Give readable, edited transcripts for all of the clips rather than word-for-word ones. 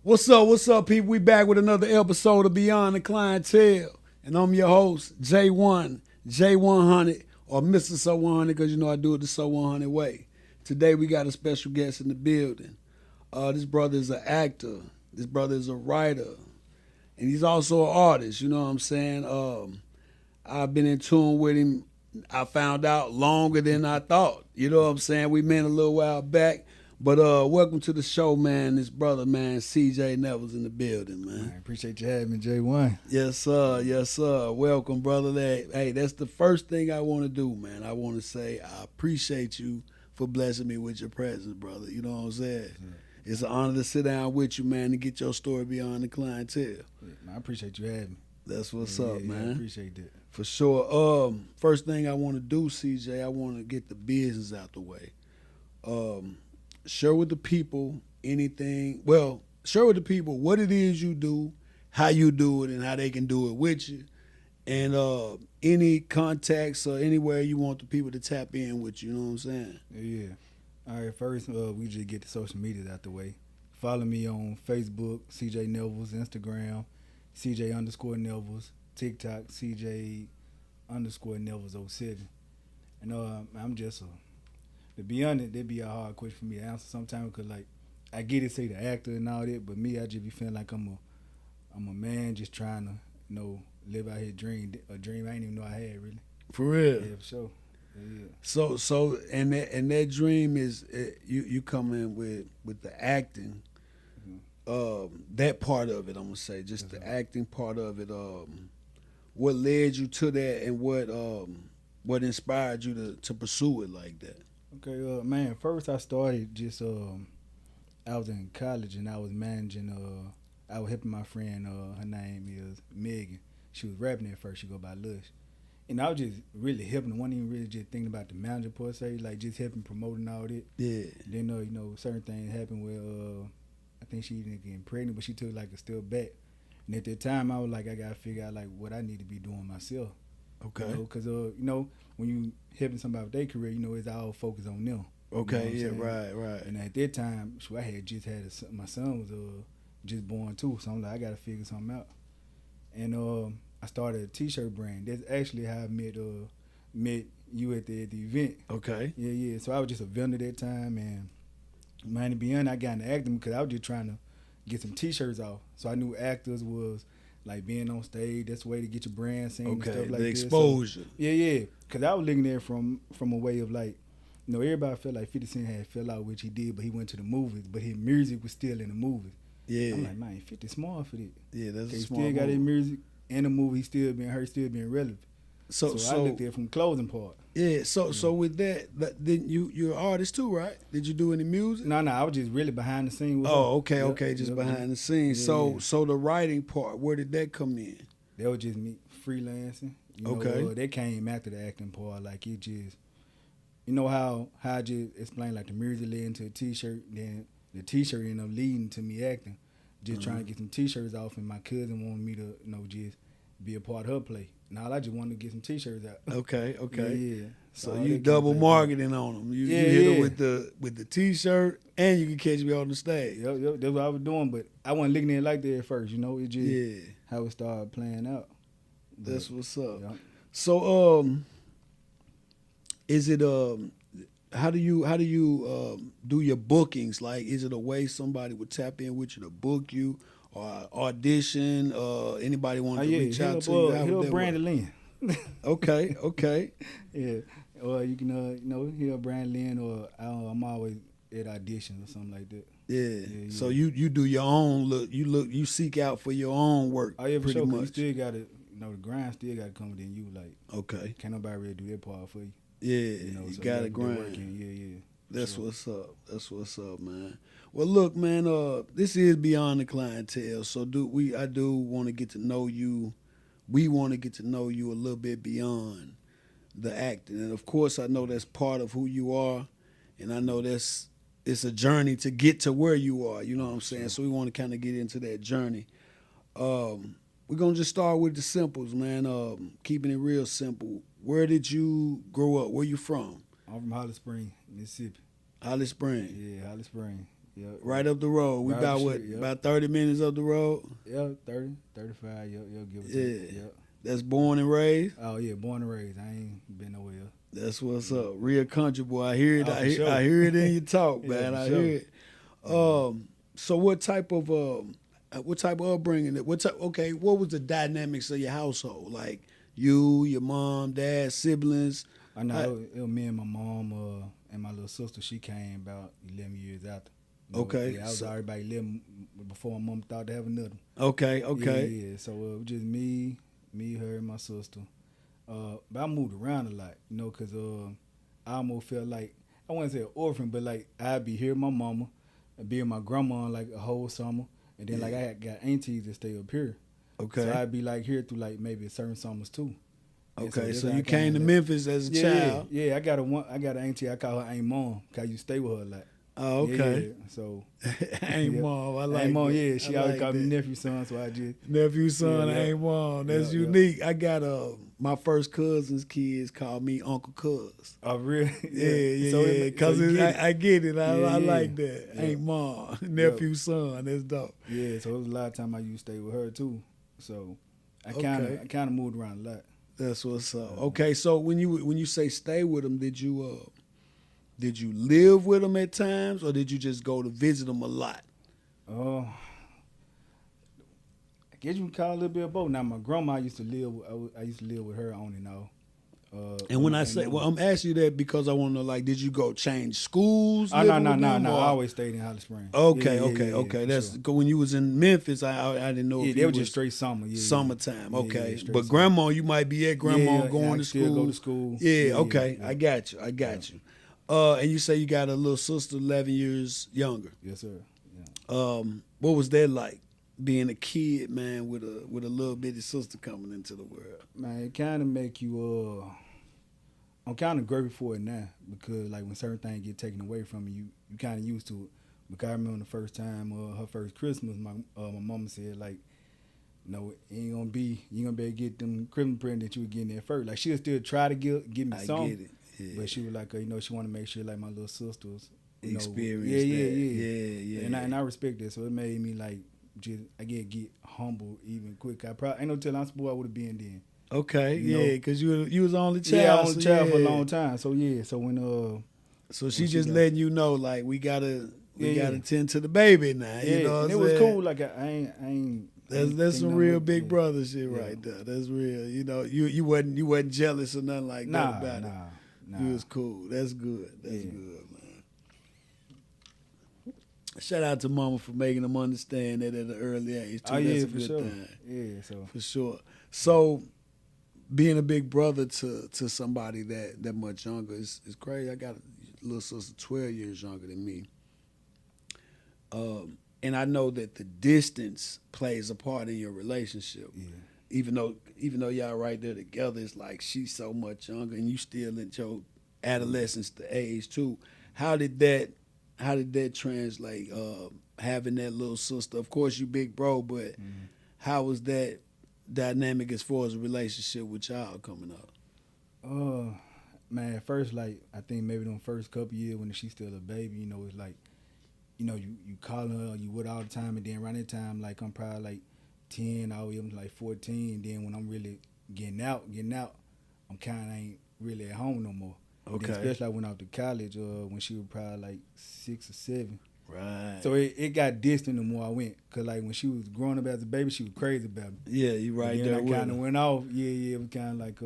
What's up, people? We back with another episode of Beyond the Clientele. And I'm your host, J1, J100, or Mr. So 100, because you know I do it the So 100 way. Today we got a special guest in the building. This brother is an actor. This brother is a writer. And he's also an artist, you know what I'm saying? I've been in tune with him, I found out, longer than I thought. You know what I'm saying? We met a little while back. But welcome to the show, man. This brother, man, CJ Nevels in the building, man. I appreciate you having me, J1. Yes, sir. Yes, sir. Welcome, brother. Hey, that's the first thing I want to do, man. I want to say I appreciate you for blessing me with your presence, brother. You know what I'm saying? It's an honor to sit down with you, man, and get your story beyond the clientele. I appreciate you having me. That's what's up, man. I appreciate that. For sure. First thing I want to do, CJ, I want to get the business out the way. Share with the people anything. Well, share with the people what it is you do, how you do it, and how they can do it with you. And any contacts or anywhere you want the people to tap in with you. You know what I'm saying? Yeah. All right, first, we just get the social media out the way. Follow me on Facebook, CJ Nevels, Instagram, CJ_Nevels, TikTok, CJ_Nevels07. And I'm just to be honest, that'd be a hard question for me to answer sometimes because, like, I get it, say the actor and all that, but me, I just be feeling like I'm a man just trying to, live out his dream, a dream I didn't even know I had, really. For real? Yeah, for sure. Yeah. So and that dream is you come in with the acting, that part of it. I'm gonna say just the acting part of it. What led you to that, and what inspired you to pursue it like that? Okay, man. First, I started just I was in college and I was managing. I was helping my friend. Her name is Megan. She was rapping at first. She go by Lush, and I was just really helping. Wasn't even really just thinking about the manager per se, like just helping promoting all that. Yeah. Then certain things happened where I think she ended up getting pregnant, but she took like a step back. And at that time, I was like, I gotta figure out like what I need to be doing myself. Okay. Because when you helping somebody with their career, it's all focused on them. Okay. Yeah. Right. And at that time, I had just had my son was just born too, so I'm like, I gotta figure something out. And I started a T-shirt brand. That's actually how I met you at the event. Okay. Yeah. So I was just a vendor that time, and man, to be honest, I got into acting because I was just trying to get some T-shirts off. So I knew actors was like being on stage. That's the way to get your brand seen and stuff like that. The exposure. So, yeah. Because I was looking there from a way of like, everybody felt like 50 Cent had fell out, which he did, but he went to the movies. But his music was still in the movies. Yeah. I'm like, man, 50 small for that. Yeah, that's a he small still got move. his music and the movie. He still being relevant. So I looked at it from the closing part. Yeah. So with that, then you're an artist too, right? Did you do any music? No, I was just really behind the scenes. Okay, just behind the scenes. Yeah. So the writing part, where did that come in? That was just me freelancing. That came after the acting part. Like it just, how I just explained like the music led into a T-shirt, then the T-shirt ended up leading to me acting. Just trying to get some T-shirts off, and my cousin wanted me to, just be a part of her play. And all I just wanted to get some T-shirts out. Okay. Yeah. So you double marketing on them. You hit them with the T-shirt, and you can catch me on the stage. Yep, that's what I was doing, but I wasn't looking at it like that at first. It just how it started playing out. That's what's up. Yeah. So is it how do you do your bookings? Like, is it a way somebody would tap in with you to book you, or audition? Anybody want to reach out to you? He'll Brandon Lynn. Okay. Yeah. Or you can he'll Brandon Lynn, or I'm always at auditions or something like that. Yeah. So you do your own look. You seek out for your own work. Oh yeah, for pretty sure. much. You still got to, the grind still got to come within you. Like, okay, can't nobody really do that part for you. Yeah, you so got to grind. Yeah. That's what's up, man. Well, look, man. This is Beyond the Clientele. So I do want to get to know you. We want to get to know you a little bit beyond the acting, and of course, I know that's part of who you are, and I know it's a journey to get to where you are. You know what I'm saying? So we want to kind of get into that journey. We're gonna just start with the simples, man. Keeping it real simple. Where did you grow up? Where you from? I'm from Holly Springs, Mississippi. Holly Springs. Yeah, Holly Springs. Right up the road. We Right about up the what? street, About 30 minutes up the road. Yeah, 30, 35. Give it. Yeah. Yeah. That's born and raised. Oh yeah, born and raised. I ain't been nowhere else. That's what's up. Real country boy. I hear it. Oh, for sure. I hear it in your talk, Yeah, man. for I sure. hear it. So what type of upbringing? Okay, what was the dynamics of your household? Like you, your mom, dad, siblings. I know it was me and my mom and my little sister. She came about 11 years after. Okay. Yeah, I was already about 11 before my mom thought to have another. Okay. Yeah. So it was just me, her, and my sister. But I moved around a lot, because I almost felt like, I wouldn't say an orphan, but like I'd be here with my mama, and be with my grandma like a whole summer, and then like I had got aunties that stay up here. Okay. So I'd be like here through like maybe certain summers too. Okay, so you came to Memphis as a child. Yeah. I got an auntie. I call her Aunt Mom because you stay with her a lot. Oh, okay. Yeah. So Aunt Mom, I like Aunt Mom, that. yeah. She always called me that. nephew son, so I just Nephew son, Yeah. Aunt Mom. That's Yeah. unique. I got my first cousin's kids called me Uncle Cuz. Oh, really? Yeah. Cause I get it. I like that. Yeah. Aunt Mom, nephew son. That's dope. Yeah. So it was a lot of time I used to stay with her too. So I kind of moved around a lot. That's what's up. Okay, so when you say stay with them, did you live with them at times, or did you just go to visit them a lot? I guess you can call it a little bit of both. Now my grandma used to live. I used to live with her on and off. And when I say, I'm asking you that because I want to know, like, did you go change schools? Oh, no. I always stayed in Holly Springs. Okay. That's sure. when you was in Memphis. I didn't know. Yeah, if they you were just straight summer. Yeah, summertime. Okay, straight but summer. grandma, you might be at grandma Yeah, going to still school. go to school. Yeah. Okay. Yeah. I got you. And you say you got a little sister, 11 years younger. Yes, sir. Yeah. What was that like? Being a kid, man, with a little bitty sister coming into the world. Man, it kind of make you. I'm kind of grateful for it now because like when certain things get taken away from you, you kind of used to it. Because I remember the first time, her first Christmas, my mama said like, no, you ain't gonna be able to get them Christmas presents that you were getting at first. Like she'll still try to give me some. I get it. Yeah. But she was like, she want to make sure like my little sisters experience Yeah. And I respect that. So it made me like just get humble even quick. I probably ain't no telling how spoiled I would have been then. Okay, because you was only child. Yeah, I was only child for a long time. So yeah, so when so she just letting you know like we gotta tend to the baby now. Yeah, you know what and it I'm was saying? cool. Like I ain't. That's some real big brother shit right there. That's real. You wasn't jealous or nothing like that about it. Nah. You was cool. That's good. That's good, man. Shout out to mama for making them understand that at an early age too. That's a good thing. Yeah, so for sure. So being a big brother to somebody that much younger is crazy. I got a little sister 12 years younger than me. And I know that the distance plays a part in your relationship. Yeah. Even though y'all right there together, it's like she's so much younger and you still in your adolescence to age too. How did that translate? Having that little sister. Of course you big bro, but how was that dynamic as far as a relationship with y'all coming up? Man, at first, like I think maybe them first couple years when she's still a baby, it's like, you calling her, you with all the time, and then around that time, like I'm probably like 10, all the way up to like 14. And then when I'm really getting out, I'm kind of ain't really at home no more. Okay. Then especially I went out to college when she was probably like 6 or 7. Right. So it got distant the more I went. Because like when she was growing up as a baby, she was crazy about me. Yeah, you right there. I kind of went off. Yeah, it was kind of like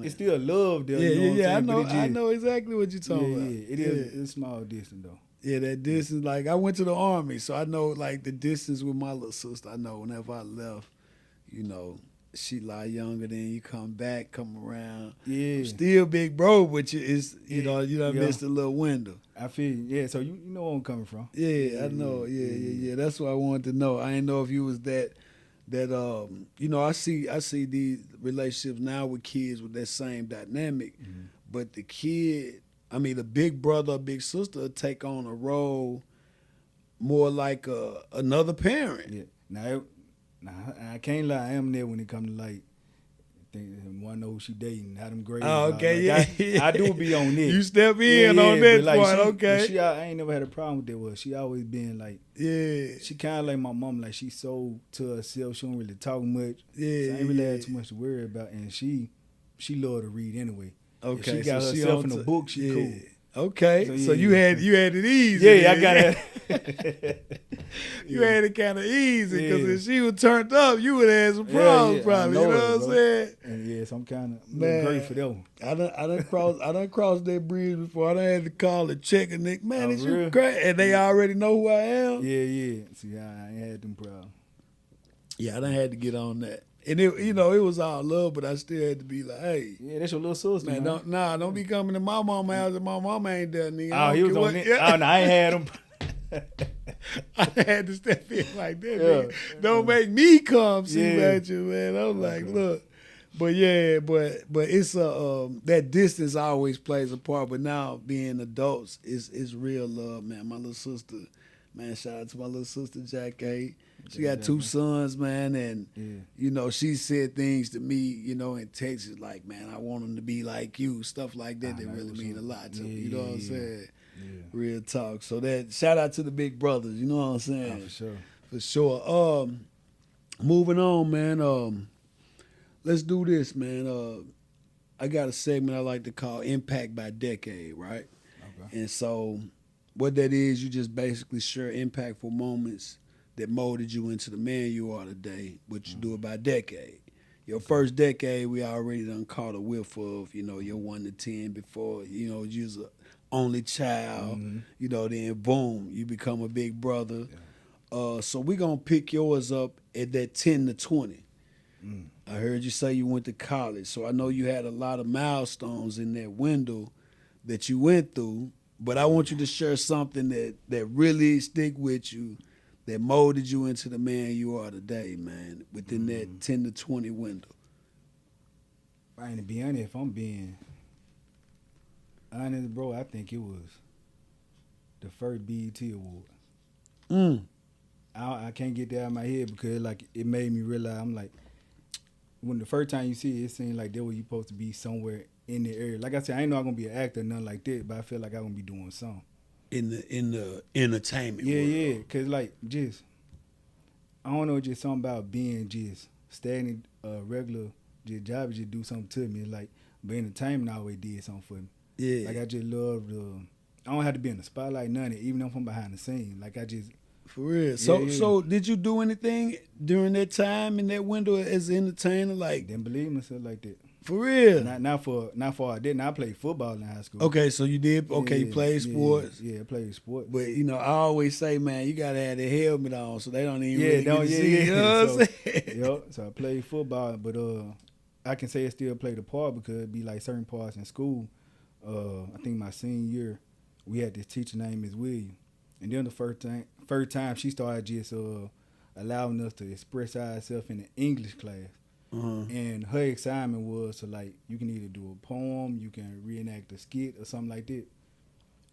it's still love there. Yeah, I know exactly what you're talking about. Yeah, it is. It's small distance though. Yeah, that distance. Like I went to the Army, so I know like the distance with my little sister. I know whenever I left, she a lot younger than you come around. Yeah. I'm still big bro, but you done missed a little window. I feel yeah, so you know where I'm coming from. Yeah, I know. Yeah. That's what I wanted to know. I didn't know if you was that I see these relationships now with kids with that same dynamic, but the kid, the big brother or big sister take on a role more like another parent. Yeah. Now I can't lie, I am there when it comes to like want to know who she dating, how them grades. Oh, okay, like, I do be on it. You step in on that like part, okay. I ain't never had a problem with that. Well, she always been like, she kind of like my mom. Like she so to herself, she don't really talk much. Yeah, so I ain't really had too much to worry about. And she love to read anyway. Okay, if she got herself in a book, she cool. Okay, so you had it easy. Yeah, I got it. You had it kind of easy because if she was turned up, you would have some problems probably. You know what I'm saying? And so I'm kind of grateful for that one. I done crossed that bridge before. I done had to call and check a nigga. Man, is you real? crazy? And they already know who I am. Yeah. See, I ain't had them problems. Yeah, I done had to get on that. And it, it was all love, but I still had to be like, hey. Yeah, that's your little sister, man. Don't be coming to my mama's house and my mama ain't there, nigga. Oh, he was on it. Oh, no, I ain't had him. I had to step in like that, nigga. Don't make me come see about you, man. I'm like, look. But it's that distance always plays a part. But now being adults, it's real love, man. My little sister, man, shout out to my little sister, Jackie. She got 2 sons, man, and she said things to me, in Texas, like, man, I want them to be like you, stuff like that. That really mean a lot to me. You know what I'm saying? Yeah. Real talk. So that shout out to the big brothers. You know what I'm saying? For sure. Moving on, man. Let's do this, man. I got a segment I like to call Impact by Decade, right? Okay. And so what that is, you just basically share impactful moments that molded you into the man you are today, but you do it by decade. Your first decade, we already done caught a whiff of, your 1 to 10 before, you was an only child, then boom, you become a big brother. Yeah. So we going to pick yours up at that 10 to 20. I heard you say you went to college, so I know you had a lot of milestones in that window that you went through, but I want you to share something that really stick with you, that molded you into the man you are today, man, within that 10 to 20 window. Right, to be honest, if I'm being honest, bro, I think it was the first BET award. I can't get that out of my head because like it made me realize, I'm like, when the first time you see it, it seemed like that was you supposed to be somewhere in the area. Like I said, I ain't know I'm gonna be an actor or nothing like that, but I feel like I'm gonna be doing something. In the entertainment world. Yeah, cause like just I don't know, just something about being just stagnant, regular just job just do something to me. Like, but entertainment always did something for me. Yeah, like I just love I don't have to be in the spotlight, none of it, even if I'm behind the scenes. Like I just for real. So did you do anything during that time in that window as an entertainer? Like, didn't believe myself like that. For real? Not for I didn't. I played football in high school. Okay, so you did. Okay, you played sports. Yeah, I played sports. But I always say, man, you gotta have the helmet on, so they don't even really get to see. You know what I'm saying? So I played football, but I can say it still played a part because it'd be like certain parts in school. I think my senior year, we had this teacher named Ms. Williams, and then the first time she started just allowing us to express ourselves in the English class. And her assignment was to, like, you can either do a poem, you can reenact a skit or something like that.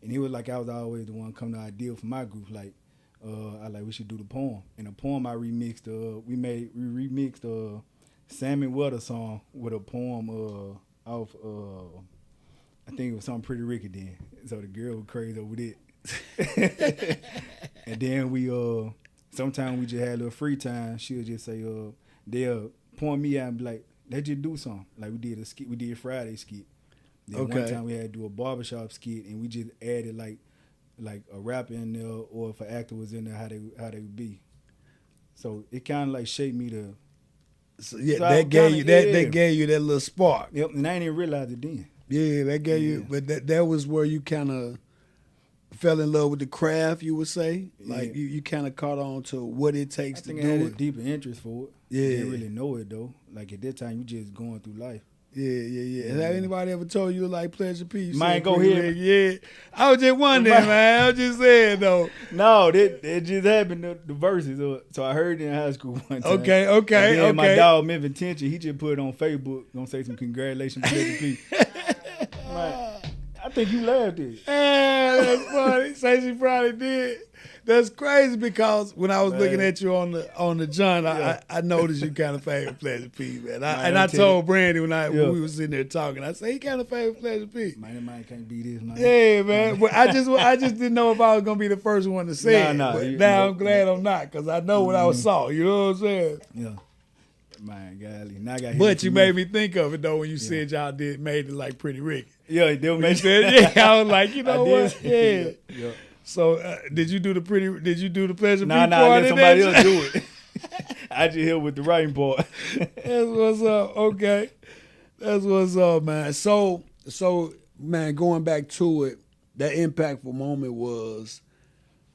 And it was like I was always the one coming to idea for my group. Like, we should do the poem. And the poem I remixed, we remixed Sammy Weather song with a poem off, I think it was something Pretty Ricky then. So the girl was crazy over it. And then we, sometimes we just had a little free time. She'll just say, they'll point me out and be like, let's just do something. Like we did a skit, we did a Friday skit. Then one time we had to do a barbershop skit and we just added like a rapper in there or if an actor was in there, how they would be. So it kind of like shaped me to. So that gave you that little spark. Yep, and I didn't even realize it then. Yeah, that gave you, but that was where you kind of fell in love with the craft, you would say? Like, you kind of caught on to what it takes to do it? I had a deeper interest for it. Yeah. Didn't really know it, though. Like, at that time, you just going through life. Yeah. Has anybody ever told you to like Pleasure P? Mine go here. Yeah. I was just wondering, man. I was just saying, though. No, that just happened, the verses. So I heard it in high school one time. Okay. My dog, Memphis Tension, he just put it on Facebook. Gonna say some congratulations to Pleasure P. I think you laughed at it. Yeah, that's funny. Say she probably did. That's crazy because when I was looking at you on the John, I noticed you kind of favorite Pleasure P, man. I told Brandy when we was sitting there talking, I said he kind of favorite Pleasure P. Man can't be this, man. Yeah, man. But I just didn't know if I was gonna be the first one to say it. But now I'm glad I'm not, because I know what I saw. You know what I'm saying? Yeah. Man, golly. Now I got. But you made me think of it though when you said y'all made it like Pretty Ricky. Yeah, they made it. Yeah, I was like, you know what? Yeah. Yeah. So did you do the Pleasure P part? Nah, let somebody else do it. I just here with the writing part. That's what's up. Okay. That's what's up, man. So man, going back to it, that impactful moment was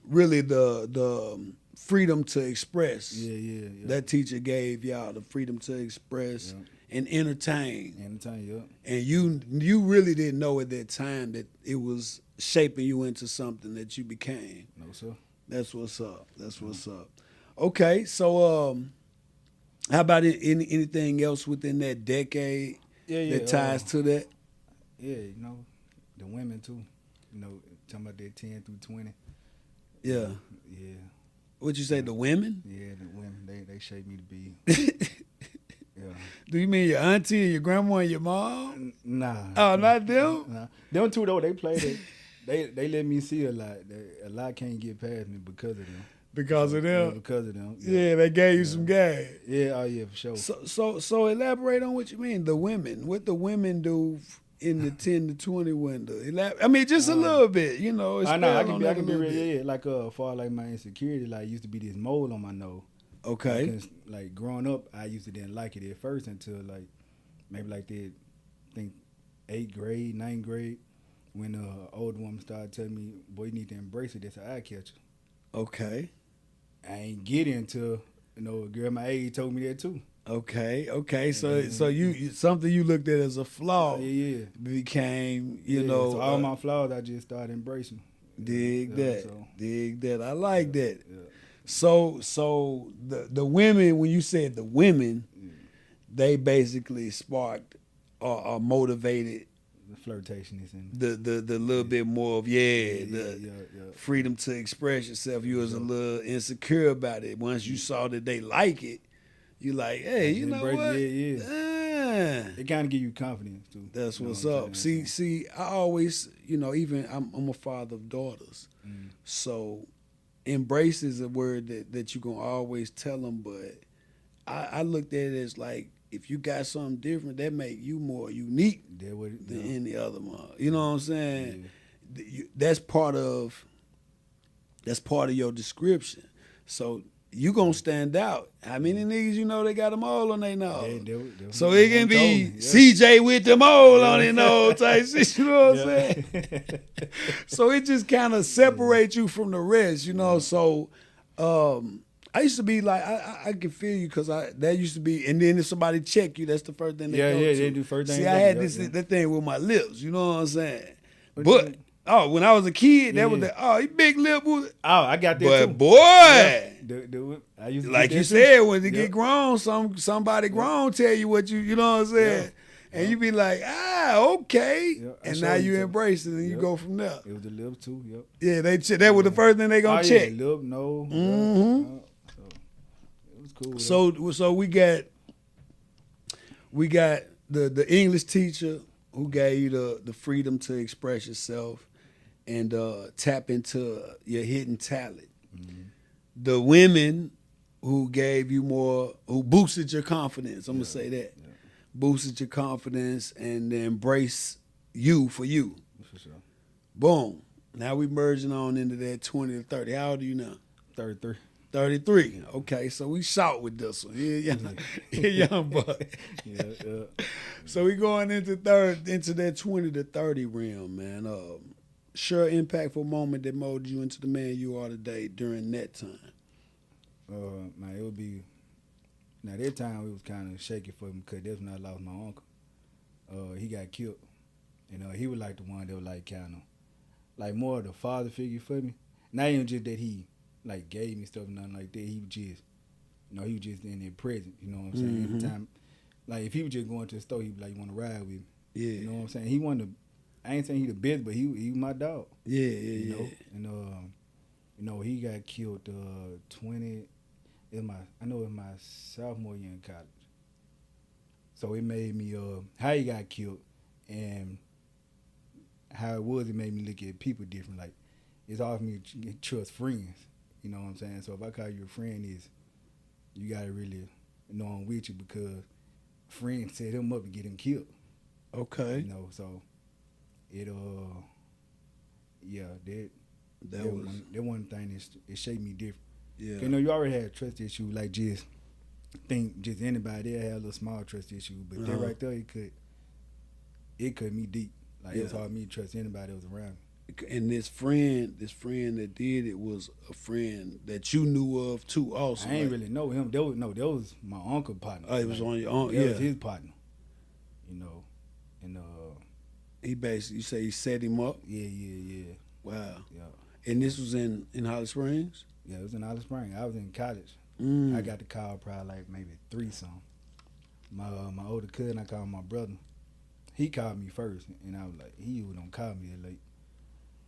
really the freedom to express. Yeah. That teacher gave y'all the freedom to express and entertain. And you really didn't know at that time that it was shaping you into something that you became. No, sir. That's what's up. That's what's up. Okay, so how about anything else within that decade that ties to that? Yeah, the women too. Talking about that 10 through 20. Yeah. Yeah. What'd you say, the women? Yeah, the women. They shaped me to be. Yeah. Do you mean your auntie and your grandma and your mom? Nah. Oh, not them? Nah. Them two, though, they played it. They let me see a lot. A lot can't get past me because of them. Because of them? Yeah, because of them. Yeah, they gave you some gas. Yeah, oh yeah, for sure. So elaborate on what you mean, the women. What the women do in the 10 to 20 window. I mean, just a little bit, I know. I can be real, like for like my insecurity, like used to be this mole on my nose. Okay. Like growing up, I used to didn't like it at first until like maybe like I think 8th grade, 9th grade, when an old woman started telling me, boy, you need to embrace it. That's an eye catcher. Okay. I ain't get into, a girl my age told me that too. Okay. So you something you looked at as a flaw became, So all my flaws I just started embracing. Dig that. I like that. Yeah. So the women, when you said the women, they basically sparked or motivated the flirtation is in the little bit more of freedom to express yourself. You was a little insecure about it. Once you saw that they like it, you like, hey, you know what? It kind of give you confidence too. That's what's up. See, I always, even I'm a father of daughters, so embrace is a word that you're gonna always tell them. But I looked at it as like, if you got something different, that make you more unique than any other mom. You know what I'm saying? Yeah. That's part of your description. So you gonna stand out. How many niggas they got a mole on their nose? So it can be CJ with the mole on his nose type shit. You know what I'm saying? So it just kind of separates you from the rest. So I used to be like, I can feel you, because that used to be, and then if somebody check you, that's the first thing they go to. They do first thing. See, I had that thing with my lips, you know what I'm saying? But when I was a kid, that was you big lip. Oh, I got that too. Boy, I used to like you said, when they get grown, somebody grown tell you what you know what I'm saying? And you be like, okay. And now you embrace it and you go from there. It was the lips too, Yeah, that was the first thing they gonna check. Yeah, lip, no. Mm-hmm. Cool, so we got the English teacher who gave you the freedom to express yourself and tap into your hidden talent. Mm-hmm. The women who gave you more, who boosted your confidence. I'm gonna say that. Yeah. Boosted your confidence and embrace you for you. For sure. Boom. Now we merging on into that 20 to 30. How old are you now? 33. 33. Okay, so we short with this one. Yeah, young buck. Yeah. So we going into that 20 to 30 realm, man. Sure impactful moment that molded you into the man you are today during that time. Man, it would be. Now that time it was kind of shaky for me, because that's when I lost my uncle. He got killed, and he was like the one that was like kind of like more of the father figure for me. Not even just that he like gave me stuff, nothing like that. He was just, he was just in there present. You know what I'm saying? Mm-hmm. Every time, like if he was just going to the store, he'd be like, "You want to ride with me?" Yeah. You know what I'm saying? He wanted to. I ain't saying he the best, but he was my dog. Yeah. You know? And You know, he got killed 20. I know it was my sophomore year in college. So it made me how he got killed and how it was. It made me look at people different. Like it's hard for me to trust friends. You know what I'm saying? So if I call you a friend, you gotta really know I'm with you because friends set him up to get him killed. Okay. You know, so it yeah, that one thing it shaped me different. Yeah. You know, you already had trust issues, like just anybody there had a little small trust issue, but that right there it cut me deep. Like it was hard for me to trust anybody that was around me. And this friend that did it was a friend that you knew of too. Also, I ain't really know him. That was my uncle partner. Oh, it was on your uncle. That was his partner. You know, and he basically, you say he set him up. Yeah. Wow. Yeah. And this was in Holly Springs. Yeah, it was in Holly Springs. I was in college. I got the call probably like maybe 3-something. My older cousin, I called my brother. He called me first, and I was like, he don't call me that late.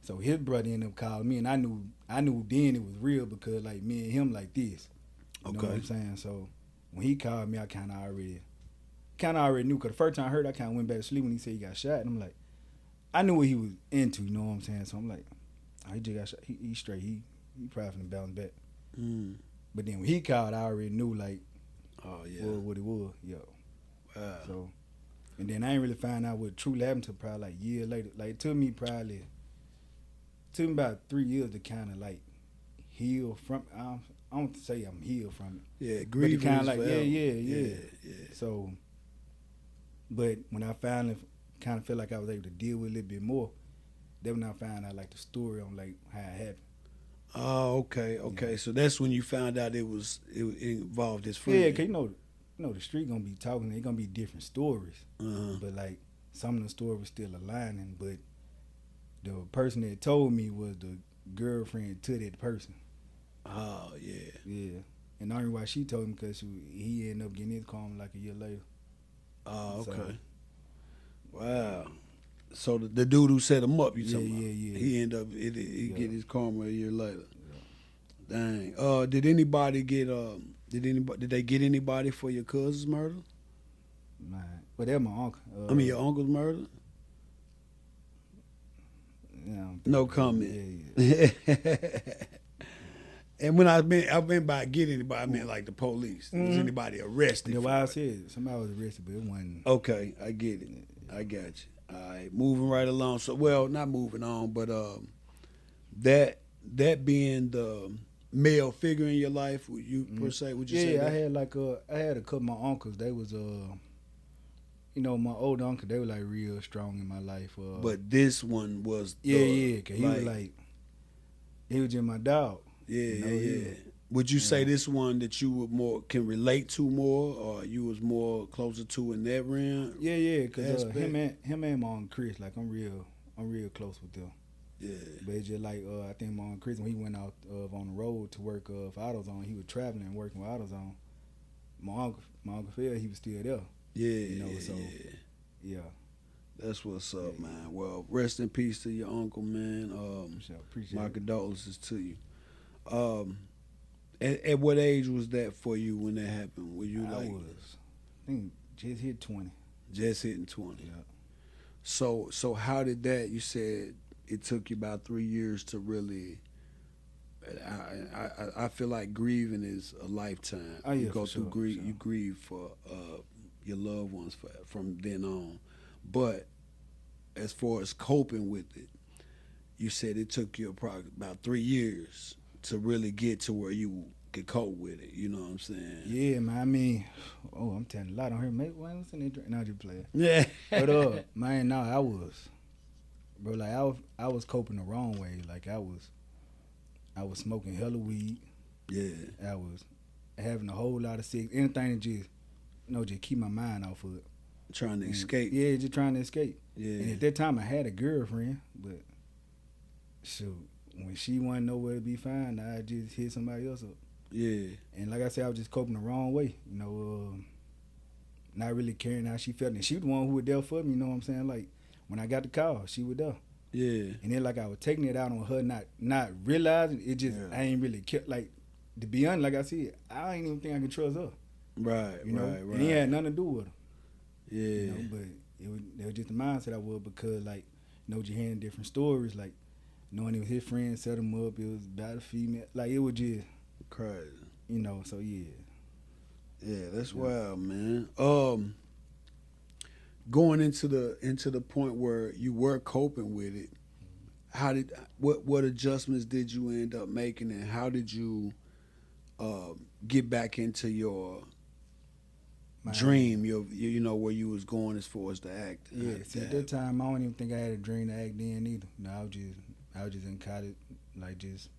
So his brother ended up calling me, and I knew then it was real because like me and him like this. You know what I'm saying? So when he called me, I kind of already knew. Cause the first time I heard, I kind of went back to sleep when he said he got shot, and I'm like, I knew what he was into. You know what I'm saying? So I'm like, oh, he just got shot. He straight. He probably finna bounce back. But then when he called, I already knew like, oh yeah, what it was. Yo. Wow. So, and then I ain't really find out what truly happened till probably like a year later. Like it took me about 3 years to kind of like heal from. I don't say I'm healed from it. Yeah, grieving. But kind of like well. yeah. So, but when I finally kind of felt like I was able to deal with it a little bit more, then when I found out like the story on like how it happened. Oh, okay. Yeah. So that's when you found out it involved his friend. Yeah, cause you know the street gonna be talking. They gonna be different stories, but like some of the stories still aligning. But the person that told me was the girlfriend to that person. Oh yeah. Yeah, and the only why she told me because he ended up getting his karma like a year later. Oh, okay. So, wow. So the dude who set him up, you talking about? Yeah. He ended up he get his karma a year later. Yeah. Dang. Did anybody get did they get anybody for your cousin's murder? Man, but that was my uncle. I mean your uncle's murder? Yeah. No comment. Yeah. And when I've been by get anybody, I mean like the police. Was anybody arrested? Yeah, why I said somebody was arrested, but it wasn't. Okay, I get it. I got you. All right, moving right along. So, well, not moving on, but that being the male figure in your life, would you per se? Would you say? Yeah, that? I had a couple of my uncles. They was my old uncle. They were like real strong in my life. But this one was. Yeah. Cause he was just my dog. Yeah. Would you say this one that you would can relate to more, or you was more closer to in that realm? Yeah. Cause him and my Uncle Chris, like I'm real close with them. Yeah. But it's just like I think my Uncle Chris when he went out on the road to work for AutoZone, he was traveling and working with AutoZone. My uncle Phil, he was still there. Yeah. Yeah. That's what's up, man. Well, rest in peace to your uncle, man. Appreciate my condolences to you. At what age was that for you when that happened? Were you I think just hit 20. Just hitting 20. Yeah. So how did that? You said it took you about 3 years to really. I feel like grieving is a lifetime. Oh, yeah, you go through grief. Sure. You grieve for your loved ones from then on. But as far as coping with it, you said it took you about 3 years to really get to where you could cope with it. You know what I'm saying? Yeah, man. I mean, I'm telling a lot on here. Maybe what's in there? Now you play. Yeah. But man, no, I was coping the wrong way. Like I was smoking hella weed. Yeah. I was having a whole lot of sex. Anything to just keep my mind off of it. Trying to escape. Yeah, just trying to escape. Yeah. And at that time I had a girlfriend, but shoot, when she wasn't nowhere to be found, I just hit somebody else up. Yeah. And like I said, I was just coping the wrong way. You know, not really caring how she felt. And she was the one who was there for me, you know what I'm saying? Like, when I got the call, she was there. Yeah. And then like I was taking it out on her, not realizing it. Just I ain't really kept like, to be honest, like I said, I ain't even think I can trust her. Right. You know, Right. and it had nothing to do with her. Yeah. You know, but it was just the mindset I was, because like, you know, just hearing different stories, like knowing it was his friend set him up, it was about a female, like it was just Crazy. you know. So yeah. Yeah, that's wild, man. Going into the point where you were coping with it, what adjustments did you end up making, and how did you get back into your dream, you know, where you was going as far as the act? Yeah, see, at that time, I don't even think I had a dream to act then either. No, I was just in college, like just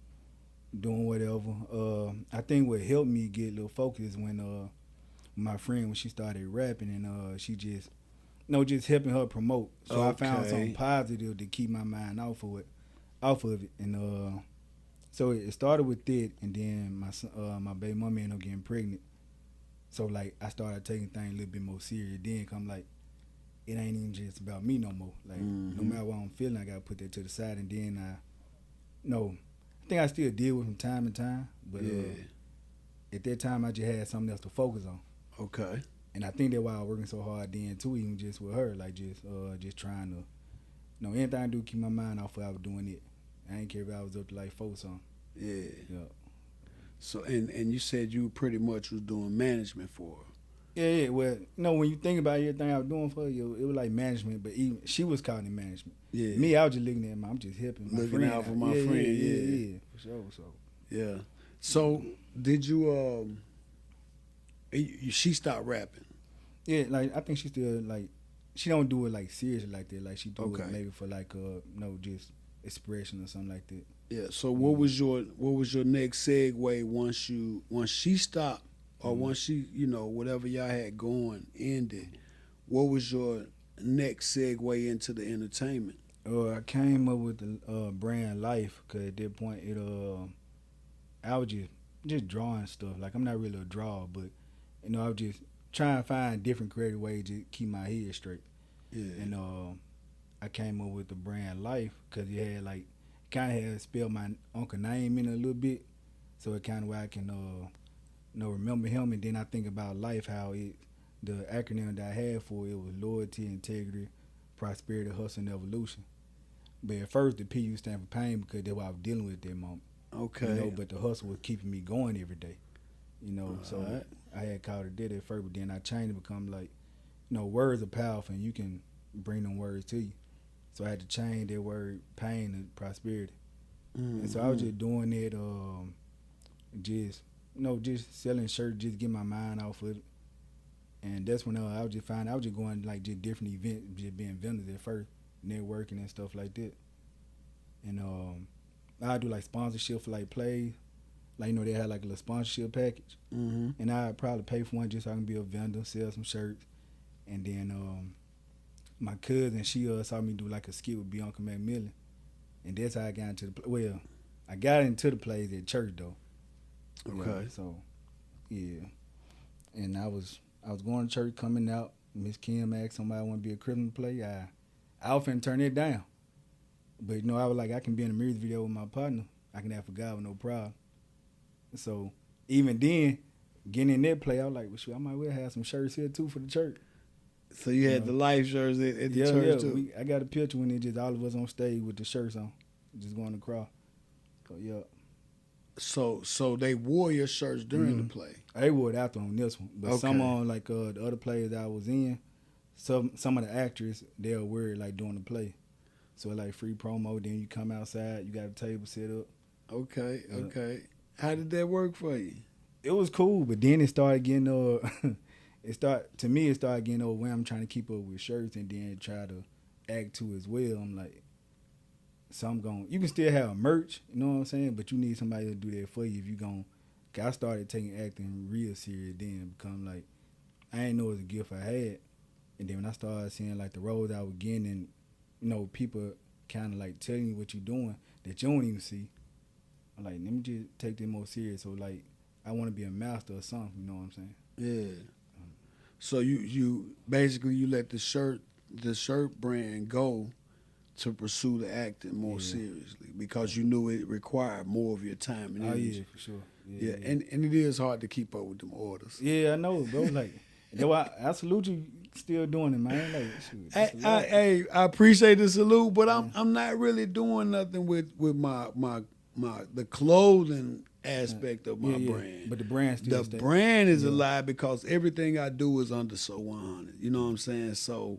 doing whatever. I think what helped me get a little focused when my friend, when she started rapping, and she just just helping her promote. So I found something positive to keep my mind off of it, and so it started with it, and then my baby mama ended up getting pregnant. So like I started taking things a little bit more serious. Then come like, it ain't even just about me no more. Like no matter what I'm feeling, I gotta put that to the side. And then I think I still deal with from time to time, but at that time I just had something else to focus on. Okay. And I think that's why I was working so hard then too, even just with her, like just trying to, anything I do keep my mind off of, I was doing it. I ain't care if I was up to like 4 something. Yeah. Yeah. So and you said you pretty much was doing management for her. Yeah. Well, when you think about everything I was doing for her, it was like management, but even she was calling it management. Yeah. Me, I was just looking at I'm just helping my looking friend out for my friend. Yeah, for sure. So. Yeah. So did you she stopped rapping? Yeah, like I think she still like, she don't do it like seriously like that. Like she do it maybe for like just expression or something like that. Yeah. So what was your next segue once she stopped, or once she, whatever y'all had going ended? What was your next segue into the entertainment? I came up with the brand Life, because at that point I was just drawing stuff. Like I'm not really a drawer, but I was just trying to find different creative ways to keep my head straight. Yeah. And I came up with the brand Life because it had like, kind of had spelled my uncle name in it a little bit, so it kind of where I can remember him. And then I think about life, how the acronym that I had for it was loyalty, integrity, prosperity, hustle, and evolution. But at first the PU stand for pain, because that's what I was dealing with at that moment. Okay. But the hustle was keeping me going every day. So right. I had called it that at first, but then I changed it to become like, words are powerful and you can bring them words to you. So I had to change that word pain to prosperity. Mm-hmm. And so I was just doing it, just selling shirts, just get my mind off of it. And that's when I was just going like just different events, just being vendors at first, networking and stuff like that. And I do like sponsorship for like plays. Like, they had like a little sponsorship package. Mm-hmm. And I'd probably pay for one just so I can be a vendor, sell some shirts. And then my cousin, she saw me do like a skit with Bianca McMillan. And that's how I got into I got into the plays at church though. Okay. So, yeah. And I was going to church, coming out. Miss Kim asked somebody want to be a Christmas play. I often turn it down. But, I was like, I can be in a music video with my partner. I can have for God with no problem. So even then, getting in that play, I was like, well, shoot, I might well have some shirts here too for the church. So you had the Life shirts at the church too? I got a picture when it just all of us on stage with the shirts on, just going across. So yeah. So they wore your shirts during the play? They wore it after on this one, but some on like the other plays that I was in, some of the actors, they'll wear it like during the play. So like free promo. Then you come outside, you got a table set up. Okay. How did that work for you? It was cool, but then it started getting it started getting over when I'm trying to keep up with shirts and then try to act too as well. I'm like, so you can still have merch, you know what I'm saying, but you need somebody to do that for you if you I started taking acting real serious then, become like, I didn't know it was a gift I had. And then when I started seeing like the roles I was getting and, people kind of like telling you what you're doing that you don't even see, I'm like, let me just take this more serious. So like, I want to be a master or something, you know what I'm saying? Yeah. So you basically you let the shirt brand go to pursue the acting more seriously because you knew it required more of your time and energy. Yeah, for sure. Yeah. And it is hard to keep up with them orders. Yeah, I know, bro. Like, that's why I salute you still doing it, man. Like, shoot, I appreciate the salute, but I'm not really doing nothing with my the clothing aspect of my brand. But the brand still the brand is alive because everything I do is under So 100. You know what I'm saying? So,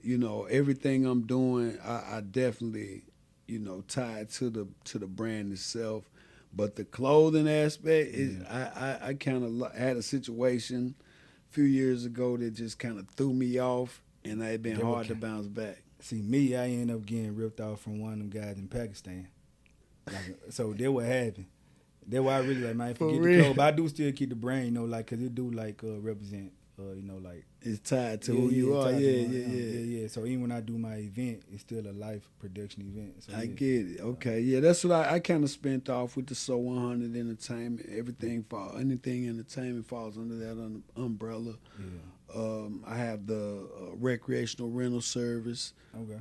you know, everything I'm doing, I definitely, you know, tied to the brand itself. But the clothing aspect is I kind of had a situation a few years ago that just kind of threw me off, and it's been hard to bounce back. See, me, I ended up getting ripped off from one of them guys in Pakistan. Like, so that what happened. That's why I really like, man, forget the clothes, but I do still keep the brand, you know, like, cause it do like represent, you know, like it's tied to who you are. Yeah. So even when I do my event, it's still a live production event. So, I get it. Okay, yeah, that's what I kind of spent off with the So 100 Entertainment. Anything entertainment falls under that umbrella. Yeah. I have the recreational rental service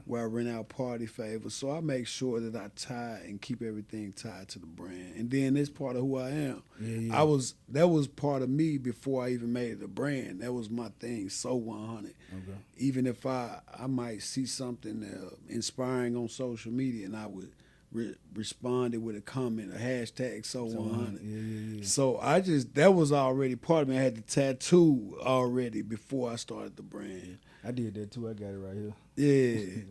where I rent out party favors. So I make sure that I tie and keep everything tied to the brand. And then it's part of who I am. Yeah. That was part of me before I even made it a brand. That was my thing, So 100. Okay. Even if I might see something inspiring on social media and I would responded with a comment, a hashtag So 100. Yeah. So that was already part of me. I had the tattoo already before I started the brand. I did that too. I got it right here. Yeah.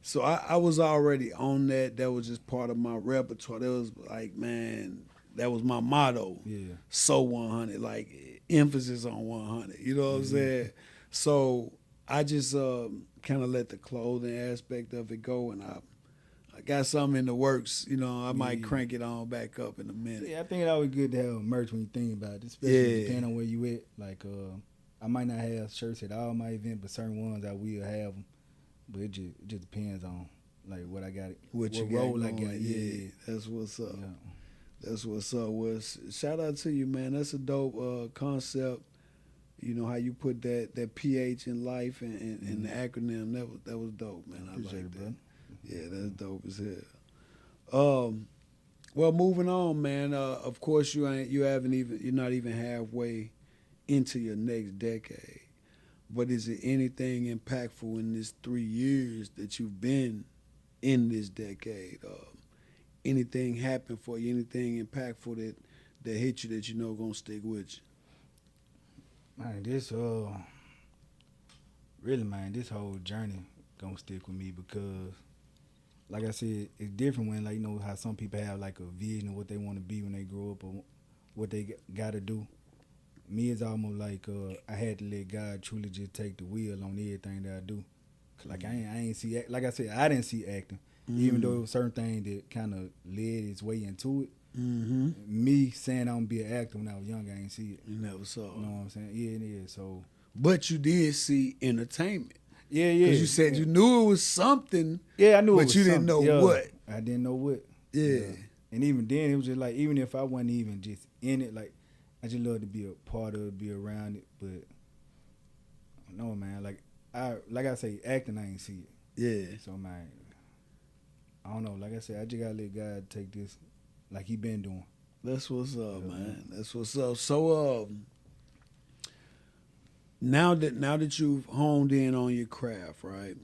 So I was already on that. That was just part of my repertoire. That was like, man, that was my motto. Yeah. So 100, like emphasis on 100. You know what I'm saying? So I just kind of let the clothing aspect of it go, and I got something in the works. You know, I might crank it on back up in a minute. Yeah, I think it's always good to have merch when you think about it, especially depending on where you at. Like, I might not have shirts at all my event, but certain ones I will have them. But it just depends on like what I got, what role I got. Yeah, that's what's up. Yeah. That's what's up. Well, shout out to you, man. That's a dope concept. You know how you put that PH in life and the acronym. That was dope, man. I like that. Bro. Yeah, that's dope as hell. Well, moving on, man. Of course, you're not even halfway into your next decade. But is it anything impactful in this 3 years that you've been in this decade? Anything happened for you? Anything impactful that hit you that you know gonna stick with you? Man, this whole journey gonna stick with me because, like I said, it's different when, like, you know how some people have like a vision of what they want to be when they grow up or what they got to do. Me, it's almost like I had to let God truly just take the wheel on everything that I do. Like, I ain't see, like I said, I didn't see acting, even though it was certain things that kind of led its way into it. Me saying I'm gonna be an actor when I was young, I ain't see it. You never saw it. You know what I'm saying? Yeah, it is. So, but you did see entertainment. Yeah. Because you said you knew it was something. Yeah, I knew it was but you didn't know what. I didn't know what. Yeah. And even then, it was just like, even if I wasn't even just in it, like, I just love to be a part of it, be around it. But I don't know, man. Like I say, acting, I ain't see it. Yeah. So, man, I don't know. Like I said, I just gotta let God take this, like he been doing. That's what's up, man. That's what's up. So, now that you've honed in on your craft, right?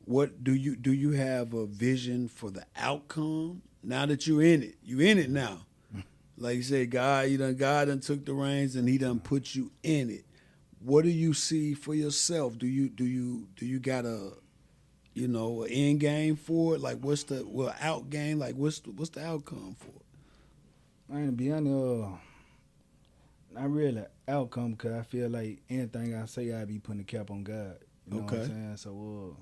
What do you have a vision for the outcome? Now that you're in it, now. Like you say, God done took the reins and he done put you in it. What do you see for yourself? Do you got an end game for it? Like what's the out game? Like what's the outcome for it? Man, to be honest, not really outcome, because I feel like anything I say, I be putting a cap on God. You know what I'm saying? So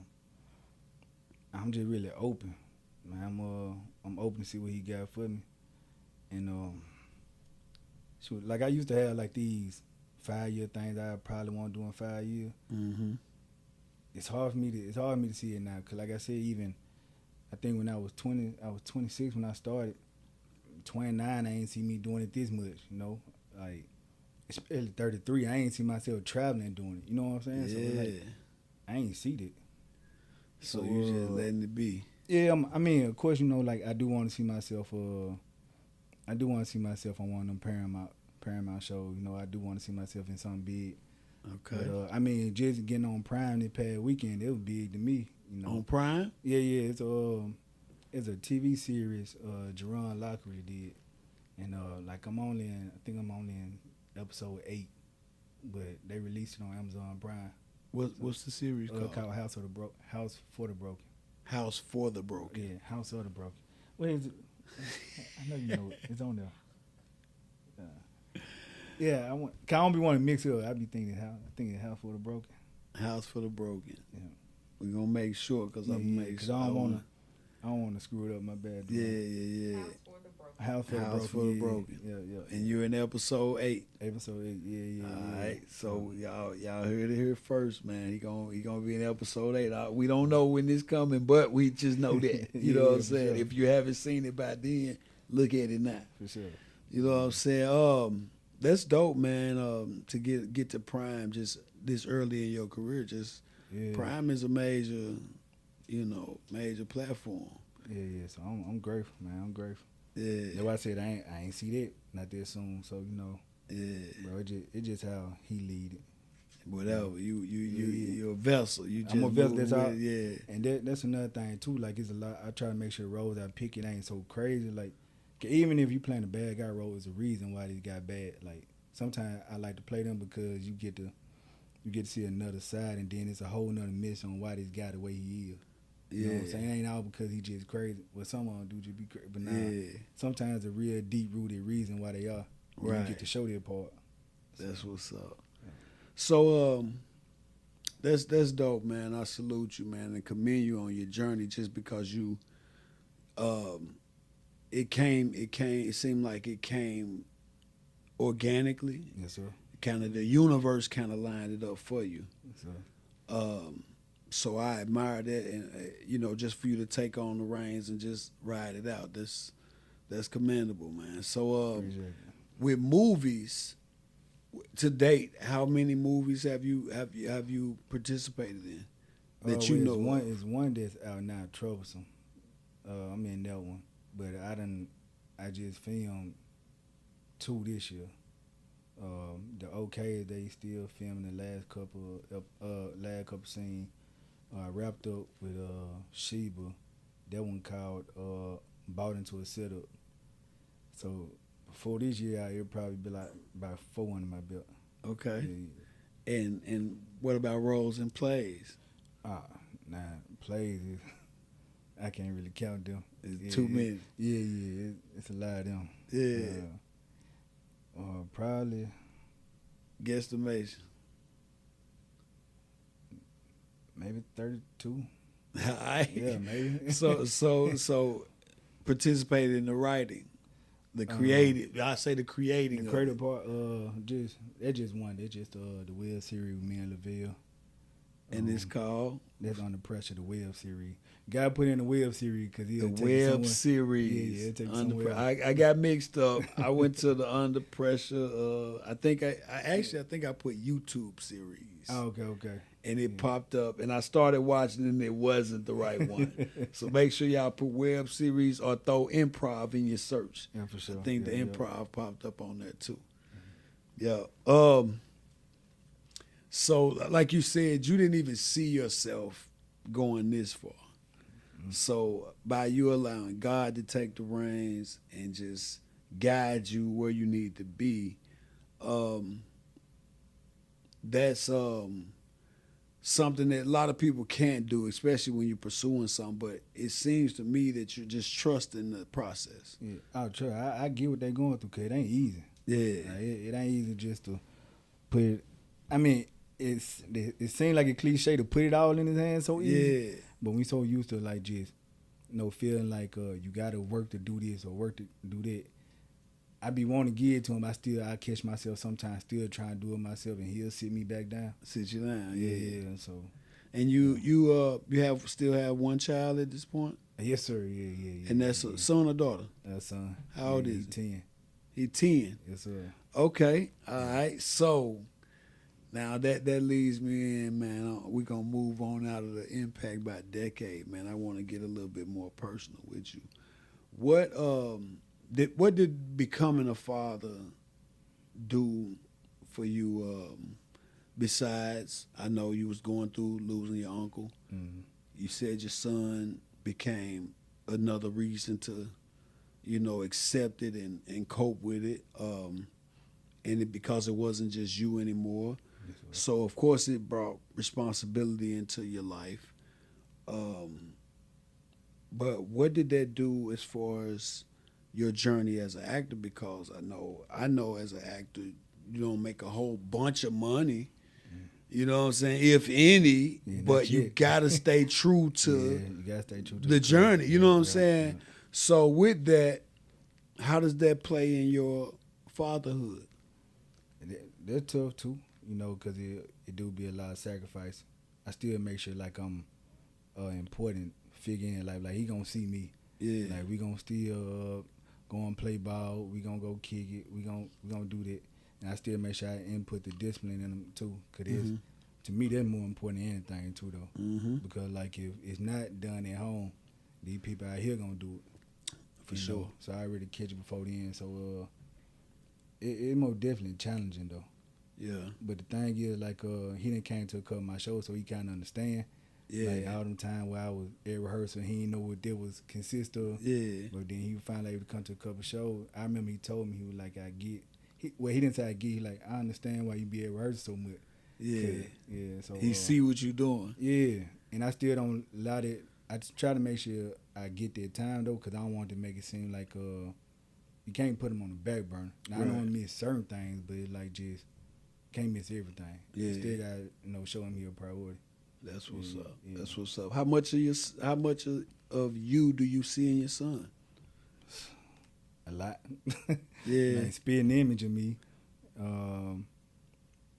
I'm just really open. Man, I'm open to see what he got for me. And like I used to have like these 5-year things I probably want to do in 5 years. Mm-hmm. It's hard for me to see it now, because like I said, even I think when I was 20, I was 26 when I started. 29, I ain't see me doing it this much, you know. Like, especially 33, I ain't see myself traveling and doing it. You know what I'm saying? Yeah. So like, I ain't see that. So you just letting it be. Yeah, I mean, of course, you know, like I do want to see myself. I do want to see myself on one of them Paramount shows. You know, I do want to see myself in something big. Okay. But I mean, just getting on Prime this past weekend, it was big to me. You know, on Prime? Yeah. It's a TV series. Jerron Lockery did, and like I think I'm only in episode 8, but they released it on Amazon Prime. What's the series called? Called House for the Broken. House for the Broken. Yeah, House of the Broken. Where is it? I know you know it. It's on there. Yeah, I don't be wanting to mix it up. I be thinking House for the Broken. House for the Broken. Yeah, we're gonna make sure because I don't want to screw it up. My bad. Dude. Yeah. House for the Broken. Yeah. And you're in episode 8. Episode 8. Yeah. All right. So y'all heard it here first, man. He gonna be in episode 8. We don't know when this coming, but we just know that. You know what I'm saying? Sure. If you haven't seen it by then, look at it now. For sure. You know what I'm saying? That's dope, man. To get to Prime just this early in your career. Prime is a major platform. Yeah. So I'm grateful, man. I'm grateful. Yeah. That's why I said I ain't see that not that soon. So you know. Yeah. Bro, it just how he lead it. Whatever. You're a vessel. I'm a vessel. That's all. Yeah. And that's another thing too. Like it's a lot. I try to make sure roles I pick it ain't so crazy. Like even if you playing a bad guy role, it's a reason why this guy bad. Like sometimes I like to play them because you get to see another side, and then it's a whole nother mission on why this guy the way he is. You know what I'm saying? It ain't all because he just crazy. Well, some of them do just be crazy. But sometimes a real deep-rooted reason why they are. Right. You get to show their part. That's what's up. So that's dope, man. I salute you, man, and commend you on your journey just because you it seemed like it came organically. Yes, sir. Kind of the universe kind of lined it up for you. Yes, sir. So I admire that, and just for you to take on the reins and just ride it out, that's commendable, man. So with movies, to date, how many movies have you participated in that you know? It's one that's out now, Troublesome. I'm in that one, but I just filmed 2 this year. The OK, they still filming the last couple scenes. Wrapped up with Sheba. That one called Bought Into a Setup. So before this year, it'll probably be like about 4 under my belt. Okay. Yeah. And what about roles and plays? Plays I can't really count them. It's too many. Yeah. It's a lot of them. Yeah. Probably. Guesstimation. Maybe 32. All right. Yeah, maybe. So participated in the writing, the creative. I say the creating. The creative part. Just one. That's just the web series with me and Nevels. And it's called. That's Under Pressure. The web series. Gotta put in the web series because the web series. Yeah, take somewhere. I got mixed up. I went to the Under Pressure. I think I put YouTube series. Oh, okay. And it popped up, and I started watching, and it wasn't the right one. So make sure y'all put web series or throw improv in your search. Yeah, for sure. I think the improv popped up on there too. Yeah. So like you said, you didn't even see yourself going this far. Mm-hmm. So by you allowing God to take the reins and just guide you where you need to be, that's something that a lot of people can't do, especially when you're pursuing something. But it seems to me that you're just trusting the process. Yeah, I'll try. I get what they're going through, because it ain't easy. Yeah. Like, it ain't easy just to put it. I mean, it seems like a cliche to put it all in his hands so easy. Yeah. But we so used to like just, feeling like you got to work to do this or work to do that. I be wanting to give it to him. I catch myself sometimes still trying to do it myself, and he'll sit me back down. Sit you down, yeah. So, and you still have one child at this point? Yes, sir. Yeah. And that's a son or daughter? A son. How old is he? 10. He's 10. Yes, sir. Okay, all right. So Now that leads me in, man. We gonna move on out of the impact by decade, man. I want to get a little bit more personal with you. What did becoming a father do for you? Besides, I know you was going through losing your uncle. Mm-hmm. You said your son became another reason to, accept it and cope with it. And it because it wasn't just you anymore. Yes, So of course it brought responsibility into your life. But what did that do as far as your journey as an actor? Because I know as an actor you don't make a whole bunch of money. You know what I'm saying? If any, Yeah, but you gotta stay true to you gotta stay true to the journey. You know what I'm saying? Yeah. So with that, how does that play in your fatherhood? They're tough too, because it do be a lot of sacrifice. I still make sure like I'm important figure in life. Like he gonna see me. Yeah. Like we gonna still go and play ball. We gonna go kick it. We gonna do that. And I still make sure I input the discipline in them too, cause to me that's more important than anything too though. Mm-hmm. Because like if it's not done at home, these people out here gonna do it For sure. know? So I already catch it before then. So it most definitely challenging though. Yeah. But the thing is like he done came to a couple of my shows, so he kind of understand. Yeah. Like all them time where I was at rehearsal, he didn't know what that was consist of. Yeah. But then he finally able to come to a couple of shows. I remember he told me he was like, he didn't say I get. He like, I understand why you be at rehearsal so much. Yeah. Yeah. So He see what you doing. Yeah, and I still don't allow that. I just try to make sure I get that time though, cause I don't want to make it seem like you can't put him on the back burner. Now, Right. I don't want to miss certain things, but it like just can't miss everything. Yeah. You still gotta show him he a priority. That's what's up. Yeah. That's what's up. How much of you do you see in your son? A lot. Yeah. Like spitting image of me.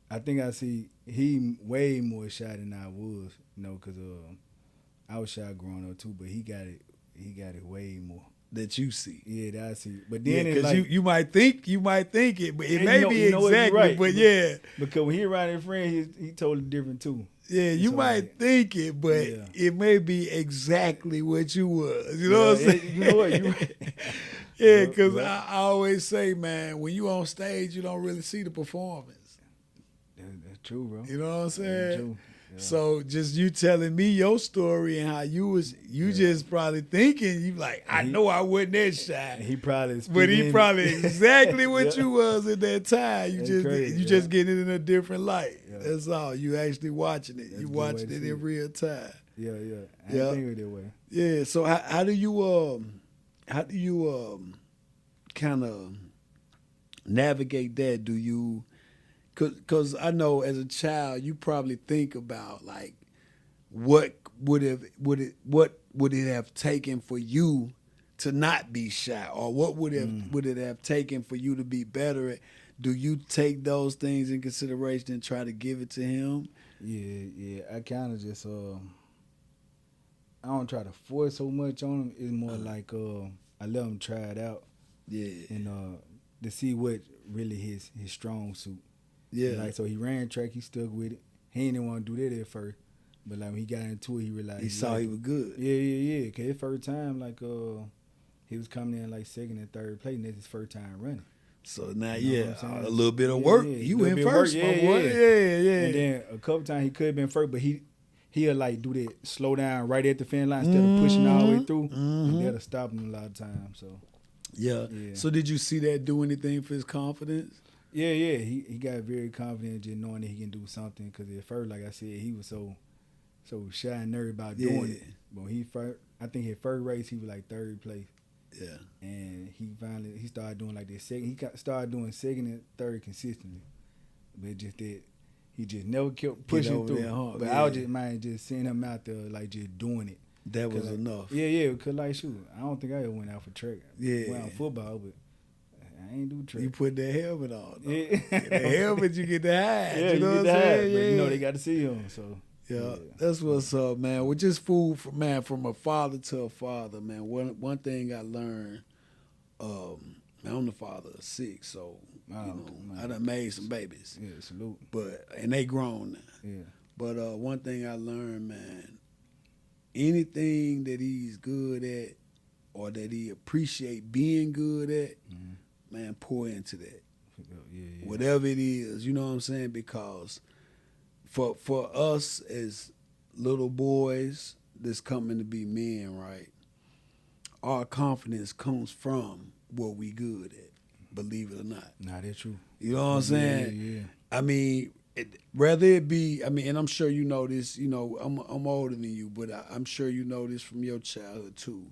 I think I see he way more shy than I was, cause I was shy growing up too, but he got it way more. That you see. Yeah, that I see. But Yeah, then it's because like, you might think it, but it And may you know- be you know what, you're exactly. right. But yeah, because when he around his friend, he totally different too. yeah, you So, might like, think it, but yeah. it may be exactly what you was. You know what I'm saying? You know what? You right. Yeah, Yeah, because yeah. I always say, man, when you on stage, you don't really see the performance. That's true, bro. You know what I'm That's saying? true. Yeah. So just you telling me your story and how you just probably thinking, you like, I know I wasn't that shy. And he probably But he probably exactly what Yeah. you was at that time. You That's just crazy, you yeah. just getting it in a different light. Yeah. That's all. You actually watching it. That's You a good watching way to it see in it. real time. Yeah. I Yeah. didn't think of it that way. Yeah. So how do you kind of navigate that? Do you? Because I know as a child you probably think about like what would it have taken for you to not be shy, or what would it have taken for you to be better at? Do you take those things in consideration and try to give it to him? Yeah. I kind of just I don't try to force so much on him. It's more like I let him try it out. Yeah. And to see what really his strong suit. Yeah. Like, so he ran track, he stuck with it. He didn't want to do that at first. But like when he got into it, he realized He saw he was good. Yeah. Cause his first time, like he was coming in like second and third place, and that's his first time running. So now, You know what I'm saying? a little bit of work. Yeah, You little in bit of first, work. my Yeah, boy. yeah. Yeah. And then a couple times he could have been first, but he'll like do that slow down right at the finish line instead of pushing all the way through, and that'll stop him a lot of times. So Yeah. Yeah. So did you see that do anything for his confidence? yeah, he got very confident just knowing that he can do something. Cause at first, like I said, he was so shy and nervous about doing it. But I think his first race he was like third place. Yeah. And he started doing like this second. Started doing second and third consistently, but just that he just never kept pushing over through. there hard, But yeah. I was just mind just seeing him out there like just doing it. That was like, enough. Yeah. Cause like shoot, I don't think I ever went out for track. Yeah. Went out football, but I ain't do track. You put that helmet on. Though. Yeah. The helmet, you get the hide. Yeah, you know what get I'm the hide, saying? but Yeah. you know they got to see him. So Yeah, that's what's up, man. Well, just food for from a father to a father, man. One thing I learned Man, I'm the father of 6, so you know, man. I done made some babies. Yeah, salute. And they grown now. Yeah. But one thing I learned, man, anything that he's good at or that he appreciate being good at, man, pour into that. Yeah. Whatever it is, you know what I'm saying? Because for us as little boys that's coming to be men, right, our confidence comes from what we good at, believe it or not. Nah, that's true. You know what I'm saying? Yeah. I mean, whether it be, I mean, and I'm sure you know this, you know, I'm older than you, but I'm sure you know this from your childhood too.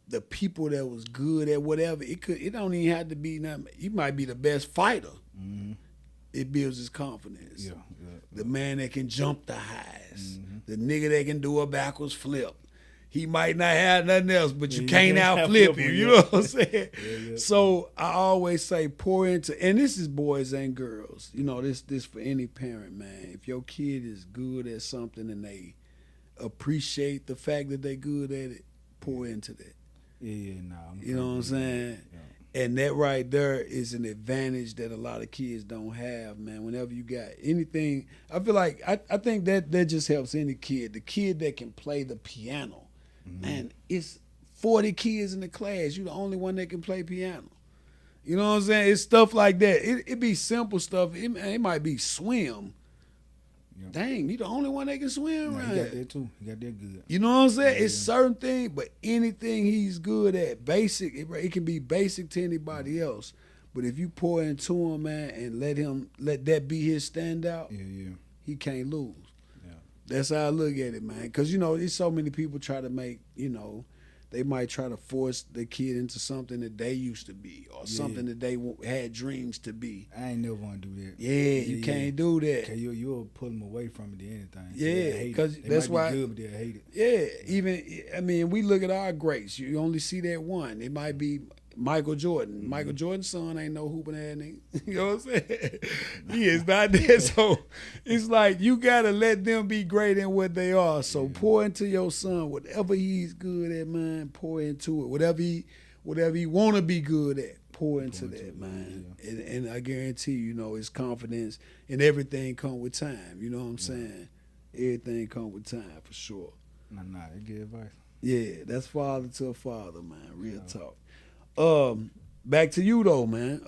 The people that was good at whatever, it don't even have to be nothing. You might be the best fighter. Mm-hmm. It builds his confidence. Yeah. The man that can jump the highest. The nigga that can do a backwards flip. He might not have nothing else, but you can't outflip him. You know what I'm saying? Yeah. So I always say pour into, and this is boys and girls. You know, this for any parent, man. If your kid is good at something and they appreciate the fact that they good at it, pour into that. Yeah, nah. You know what I'm saying? Yeah. And that right there is an advantage that a lot of kids don't have, man. Whenever you got anything, I feel like I think that just helps any kid. The kid that can play the piano, man, it's 40 kids in the class. You the only one that can play piano. You know what I'm saying? It's stuff like that. It be simple stuff. It might be swim. Yeah. Dang, you the only one that can swim, right? He got that too. He got that good. You know what I'm saying? Yeah. It's certain things, but anything he's good at, basic, it can be basic to anybody else. But if you pour into him, man, and let that be his standout, he can't lose. Yeah. That's how I look at it, man. Because, you know, there's so many people try to make, you know, they might try to force the kid into something that they used to be or something that they had dreams to be. I ain't never want to do that. Yeah, you can't do that. Cause you'll pull them away from it to anything. Yeah, because that's why. Good, but they'll hate it. Yeah, even, I mean, we look at our greats. You only see that one. It might be Michael Jordan. Michael Jordan's son ain't no hooping ass nigga. You know what I'm saying? He is not there. So it's like you gotta let them be great in what they are. So pour into your son whatever he's good at, man. Pour into it. Whatever he wanna be good at, pour into that, man. Yeah. And I guarantee you know his confidence and everything come with time. You know what I'm saying? Everything come with time for sure. Nah, they good advice. Yeah, that's father to a father, man. Real talk. Back to you though, man.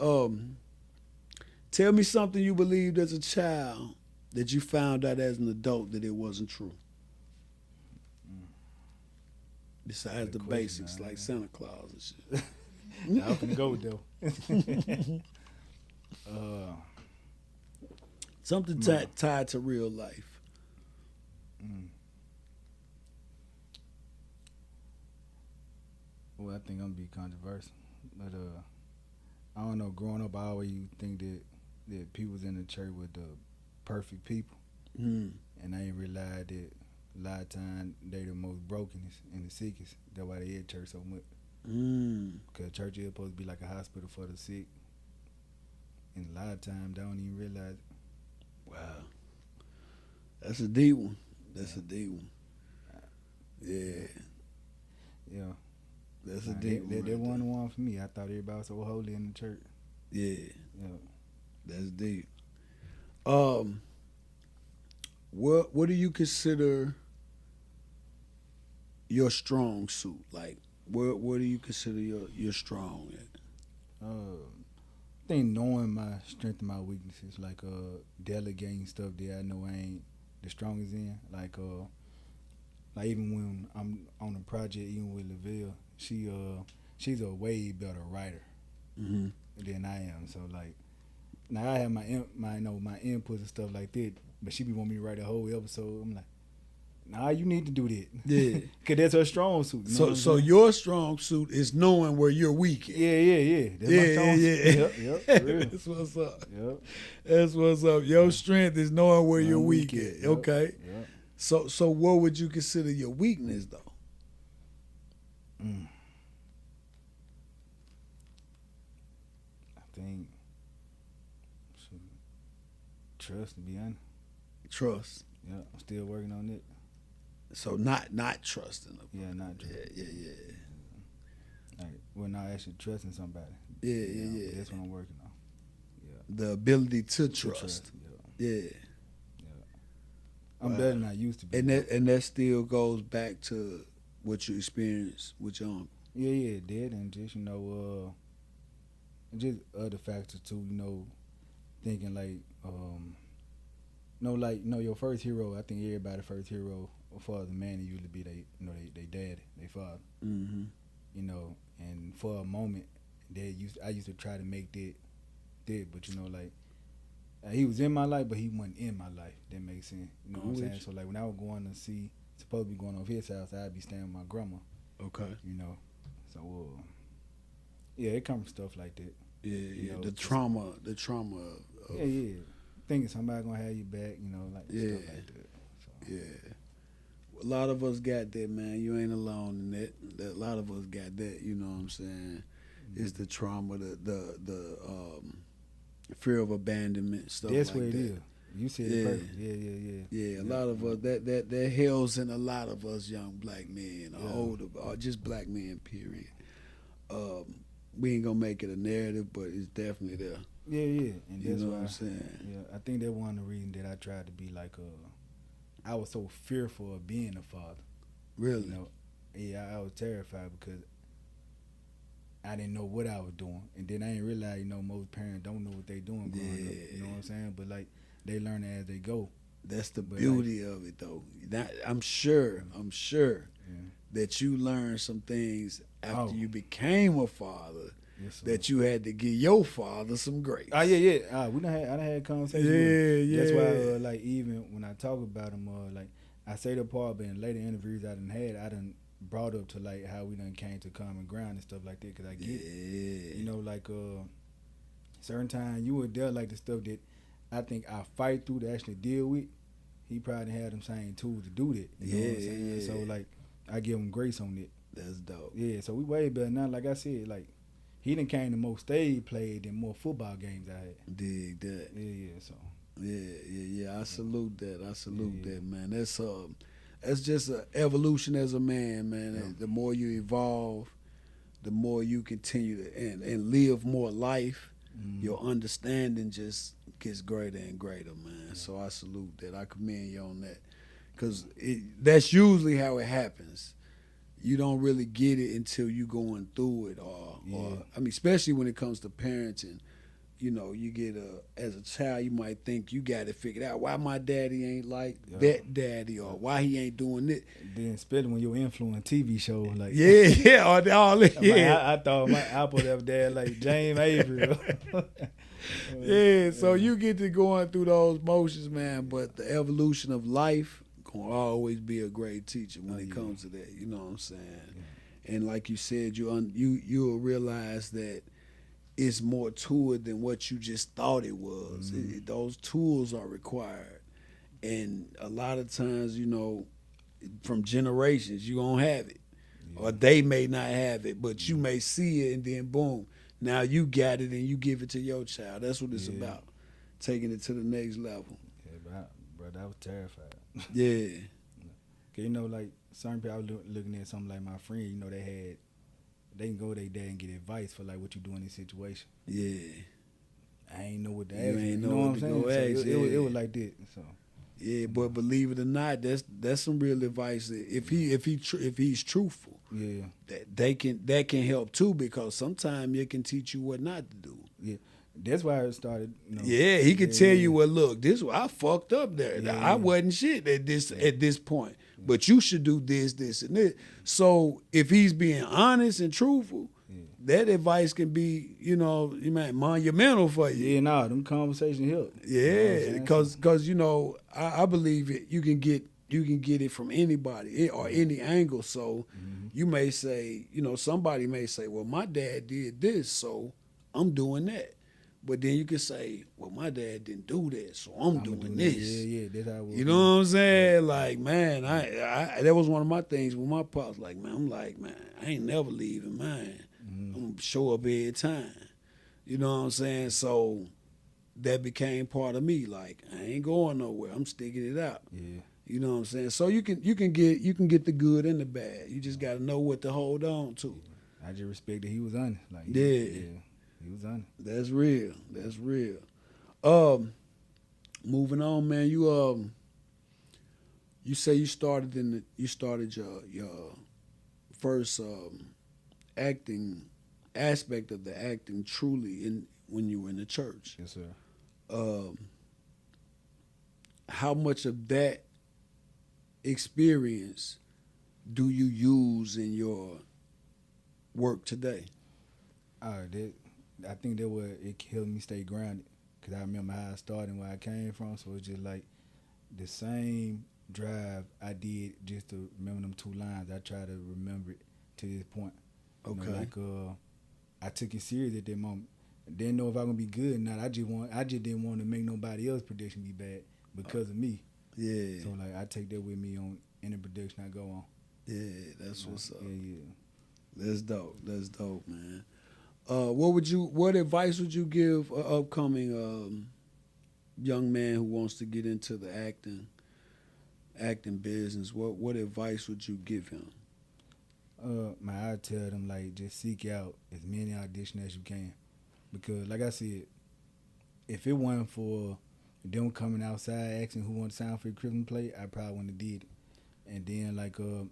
Tell me something you believed as a child that you found out as an adult that it wasn't true. Besides the basics like Santa Claus and shit. I can go though. Something tied to real life. Well, I think I'm gonna be controversial, but I don't know. Growing up, I always think that people in the church were the perfect people, and I didn't realize that a lot of times they the most brokenest and the sickest. That's why they at church so much. Because church is supposed to be like a hospital for the sick, and a lot of times they don't even realize it. Wow, that's a deep one. That's a deep one. Yeah. That's a deep one. That wasn't the one for me. I thought everybody was so holy in the church. Yeah. That's deep. What do you consider your strong suit? Like, where do you consider your strong at? I think knowing my strength and my weaknesses, like delegating stuff that I know I ain't the strongest in. Like even when I'm on a project, even with Nevels, she's a way better writer than I am. So like, now I have my inputs and stuff like that, but she be wanting me to write a whole episode. I'm like, nah, you need to do that. Yeah, cause that's her strong suit. You know so your strong suit is knowing where you're weak at. Yeah. That's my strong suit. Yep. Real. That's what's up. Yep. That's what's up. Your strength is knowing where you're weak at. Yep. Okay. Yep. So what would you consider your weakness though? I think trust, to be honest. Trust. Yeah, I'm still working on it. So not trusting them. Yeah, not trusting. Yeah. Like, we're not actually trusting somebody. Yeah. That's what I'm working on. Yeah. The ability to trust. Yeah. I'm better than I used to be. And that still goes back to what you experienced with your uncle. Yeah, it did, and just just other factors too. Thinking like, your first hero. I think everybody's first hero for the man it usually be they dad, they father. Mm-hmm. And for a moment, I used to try to make that, but he was in my life, but he wasn't in my life. That makes sense. You know what I'm saying? So like when I was going to see, supposed to be going over his house, I'd be staying with my grandma. Okay. So it comes from stuff like that. Yeah. The trauma. Yeah. Thinking somebody gonna have you back. Stuff like that. So. Yeah. A lot of us got that, man. You ain't alone in that. A lot of us got that. You know what I'm saying? Mm-hmm. It's the trauma, the fear of abandonment, stuff That's like what that. It is. You said it perfect. Yeah. Yeah, a lot of us that hails in a lot of us young black men, older, or just black men. Period. We ain't gonna make it a narrative, but it's definitely there. Yeah, and that's you know why, what I'm saying. Yeah, I think that's one of the reasons that I tried to be like I was so fearful of being a father. Really? I was terrified because I didn't know what I was doing, and then I didn't realize, most parents don't know what they doing growing up. You know what I'm saying? But like they learn as they go. That's the beauty of it, though. I'm sure that you learned some things after you became a father. Yes, that you had to give your father some grace. Yeah. I done had conversations. Yeah. That's why, even when I talk about him, I say the part, but in later interviews I done brought up to like how we done came to common ground and stuff like that. Cause I get it. Certain times you would there like the stuff that I think I fight through to actually deal with. He probably had them same tools to do that. You know what I'm saying? So like I give him grace on it. That's dope. Yeah. So we way better now. Like I said, like. He done came to more stage played than more football games I had. Dig that. Yeah. So. Yeah. I salute that, man. That's just an evolution as a man, man. Yeah. The more you evolve, the more you continue to and live more life. Mm-hmm. Your understanding just gets greater and greater, man. Yeah. So I salute that. I commend you on that, because that's usually how it happens. You don't really get it until you going through it, or I mean, especially when it comes to parenting. You get as a child, you might think you got it figured out. Why my daddy ain't like that daddy, or why he ain't doing it. Then, especially when you're influencing TV shows, like I thought my apple that dad like James Avery. So you get to going through those motions, man. But the evolution of life gonna always be a great teacher when it comes to that. You know what I'm saying? Yeah. And like you said, you'll realize that it's more to it than what you just thought it was. Mm-hmm. Those tools are required, and a lot of times, from generations, you gonna have it, or they may not have it, but you may see it, and then boom, now you got it, and you give it to your child. That's what it's about, taking it to the next level. Yeah, bro, that was terrified. Yeah. Cause like certain people, I was looking at something like my friend, they can go to their dad and get advice for like what you do in this situation. Yeah. I ain't know what to ask. You ain't know what to go ask. It was like that. So. Yeah, but believe it or not, that's some real advice. If he's truthful, that can help too, because sometimes it can teach you what not to do. Yeah. That's why it started. Yeah, he could tell you, well, look, I fucked up there. I wasn't shit at this point, but you should do this, and this. So if he's being honest and truthful, that advice can be, you might monumental for you. Yeah, them conversations help. Yeah, because I believe it. You can get it from anybody or any angle. So you may say, somebody may say, well, my dad did this, so I'm doing that. But then you can say, well, my dad didn't do that, so I'm doing this. Yeah, that's how it was. You know what I'm saying? Yeah. Like, man, I that was one of my things with my pops. Like, man, I'm like, man, I ain't never leaving mine. I'm going to show up every time. You know what I'm saying? So that became part of me. Like, I ain't going nowhere. I'm sticking it out. Yeah. You know what I'm saying? So you can get the good and the bad. You just got to know what to hold on to. I just respect that he was honest. Like Yeah, he was honest. that's real. That's real. Moving on, man. You say you started your first acting aspect of the acting truly in when you were in the church. Yes, sir. Um, how much of that experience do you use in your work today? I think that it helped me stay grounded because I remember how I started and where I came from. So it's just like the same drive I did just to remember them 2 lines. I try to remember it to this point. Okay. I took it serious at that moment. Didn't know if I was gonna be good or not. I just didn't want to make nobody else's prediction be bad because of me. Yeah. So like I take that with me on any prediction I go on. Yeah, that's what's up. Yeah. That's dope. That's dope, man. What advice would you give an upcoming young man who wants to get into the acting business? What advice would you give him? I tell them like just seek out as many auditions as you can, because like I said, if it wasn't for them coming outside asking who want to sign for the Christmas play, I probably wouldn't have did it. And then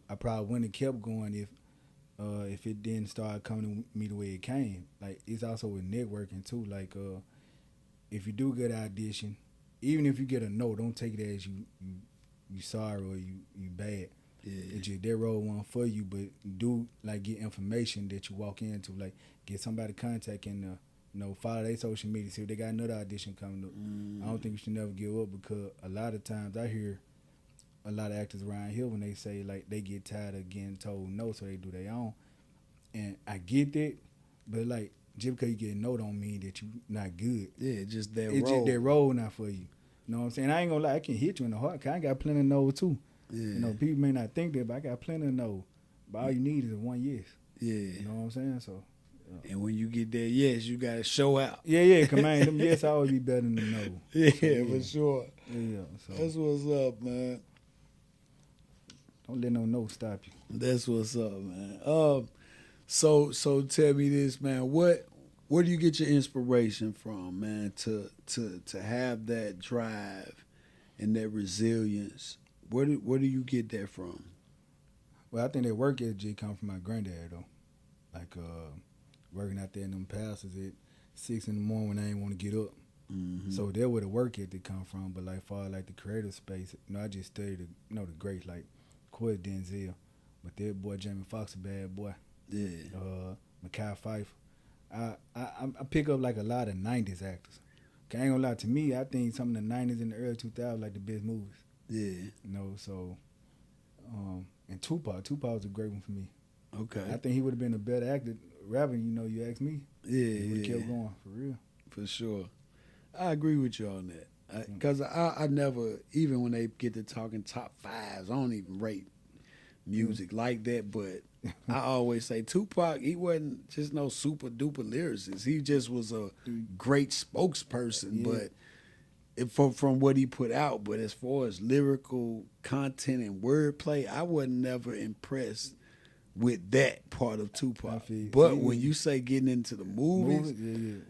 I probably wouldn't have kept going if it didn't start coming to me the way it came. Like it's also with networking too. Like if you do get an audition, even if you get a no, don't take it as you sorry or you bad. Yeah. It's just their role one for you, but do like get information that you walk into, like get somebody contact and follow their social media, see if they got another audition coming up. I don't think you should never give up, because a lot of times I hear a lot of actors around here when they say like they get tired of getting told no, so they do their own. And I get that, but like just because you get no don't mean that you not good. Yeah, just that It's role. just that role not for you. You know what I'm saying? I ain't gonna lie, I can hit you in the heart, cause I got plenty of no too. Yeah. People may not think that, but I got plenty of no. But all you need is one yes. Yeah. You know what I'm saying? So. And when you get that yes, you gotta show out. Yeah, command them yes always be better than the no. Yeah, so, for sure. Yeah, so That's what's up, man. don't let no stop you. That's what's up, man. So tell me this, man. Where do you get your inspiration from, man, to have that drive and that resilience? Where do you get that from? Well, I think that work ethic come from my granddad though. Like working out there in them passes at 6 in the morning when I ain't want to get up. Mm-hmm. So there where the work ethic come from. But like far like the creative space, I just studied the greats like of course Denzel, but that boy Jamie Foxx a bad boy. Yeah. Mekhi Phifer. I pick up like a lot of 90s actors. I ain't gonna lie, to me, I think some of the 90s and the early 2000s like the best movies. Yeah. So and Tupac was a great one for me. Okay. I think he would have been a better actor, rapper, you ask me. Yeah, he would have kept going, for real. For sure. I agree with you on that. Because I never, even when they get to talking top fives, I don't even rate music like that, but I always say Tupac, he wasn't just no super duper lyricist. He just was a great spokesperson, but from what he put out. But as far as lyrical content and wordplay, I wasn't never impressed with that part of Tupac. But when you say getting into the movies,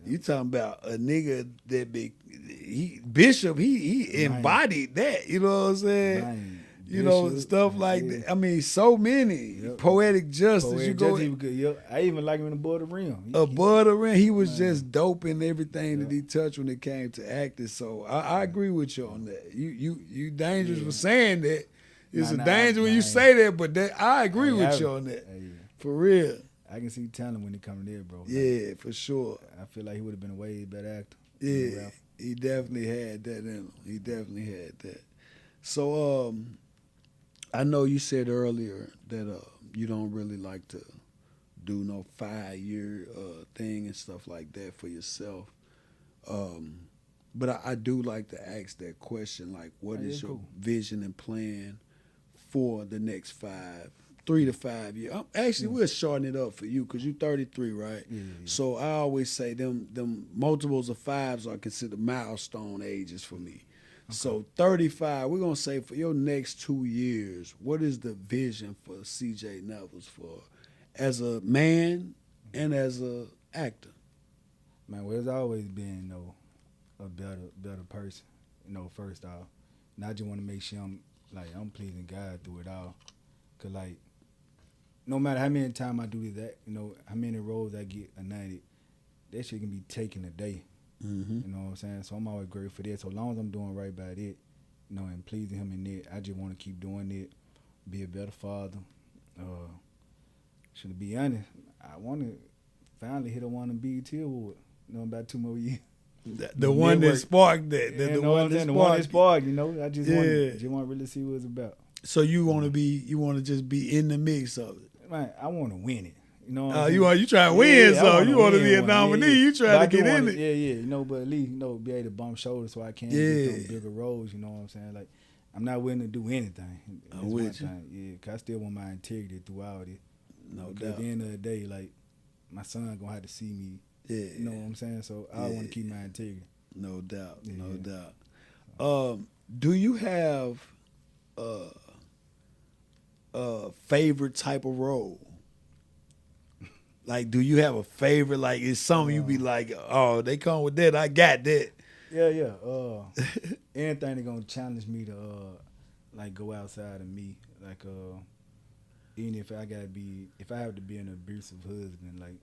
you talking about a nigga that Bishop, he embodied that. You know what I'm saying? Man. You know, stuff like that. I mean, so many. Poetic Justice. I even like him in Above the Rim. Above the Rim, he was just dope in everything that he touched when it came to acting. So I agree with you on that. You dangerous for saying that. It's a danger when you say that, but I agree with you on that. For real. I can see talent when it comes there, bro. Yeah, for sure. I feel like he would have been a way better actor. Yeah, he definitely had that in him. He definitely had that. So, I know you said earlier that you don't really like to do no 5-year thing and stuff like that for yourself. But I do like to ask that question, like, what is your vision and plan for the next 3 to 5 years? Actually, we'll shorten it up for you because you're 33, right? Yeah. So I always say them multiples of 5s are considered milestone ages for me. Okay. So 35, we're going to say for your next 2 years, what is the vision for CJ Nevels for as a man and as a actor? Man, well, it's always been, a better person. First off, and I just want to make sure I'm pleasing God through it all. Cause like, no matter how many times I do that, how many roles I get anointed, that shit can be taken a day. Mm-hmm. You know what I'm saying? So I'm always grateful for that. So long as I'm doing right by it, and pleasing Him in it, I just want to keep doing it, be a better father. To be honest, I want to finally hit a one and BET Award. About 2 more years. The one that sparked that. The one that sparked. I just want to really see what it's about. So you want to just be in the mix of it. Man, I want to win it. You try to win, so you want to be a nominee. Yeah. You try to get in it. Yeah. But at least be able to bump shoulders so I can get some bigger roles. You know what I'm saying? Like, I'm not willing to do anything. I'm with you. Yeah, cause I still want my integrity throughout it. No doubt. At the end of the day, like, my son gonna have to see me. Yeah. You know what I'm saying? So I want to keep my integrity. No doubt. Yeah. No doubt. Do you have a favorite type of role? Like, do you have a favorite? Like, is something you be like, oh, they come with that, I got that. Yeah. Anything that gonna challenge me to like go outside of me. Like even if I have to be an abusive husband, like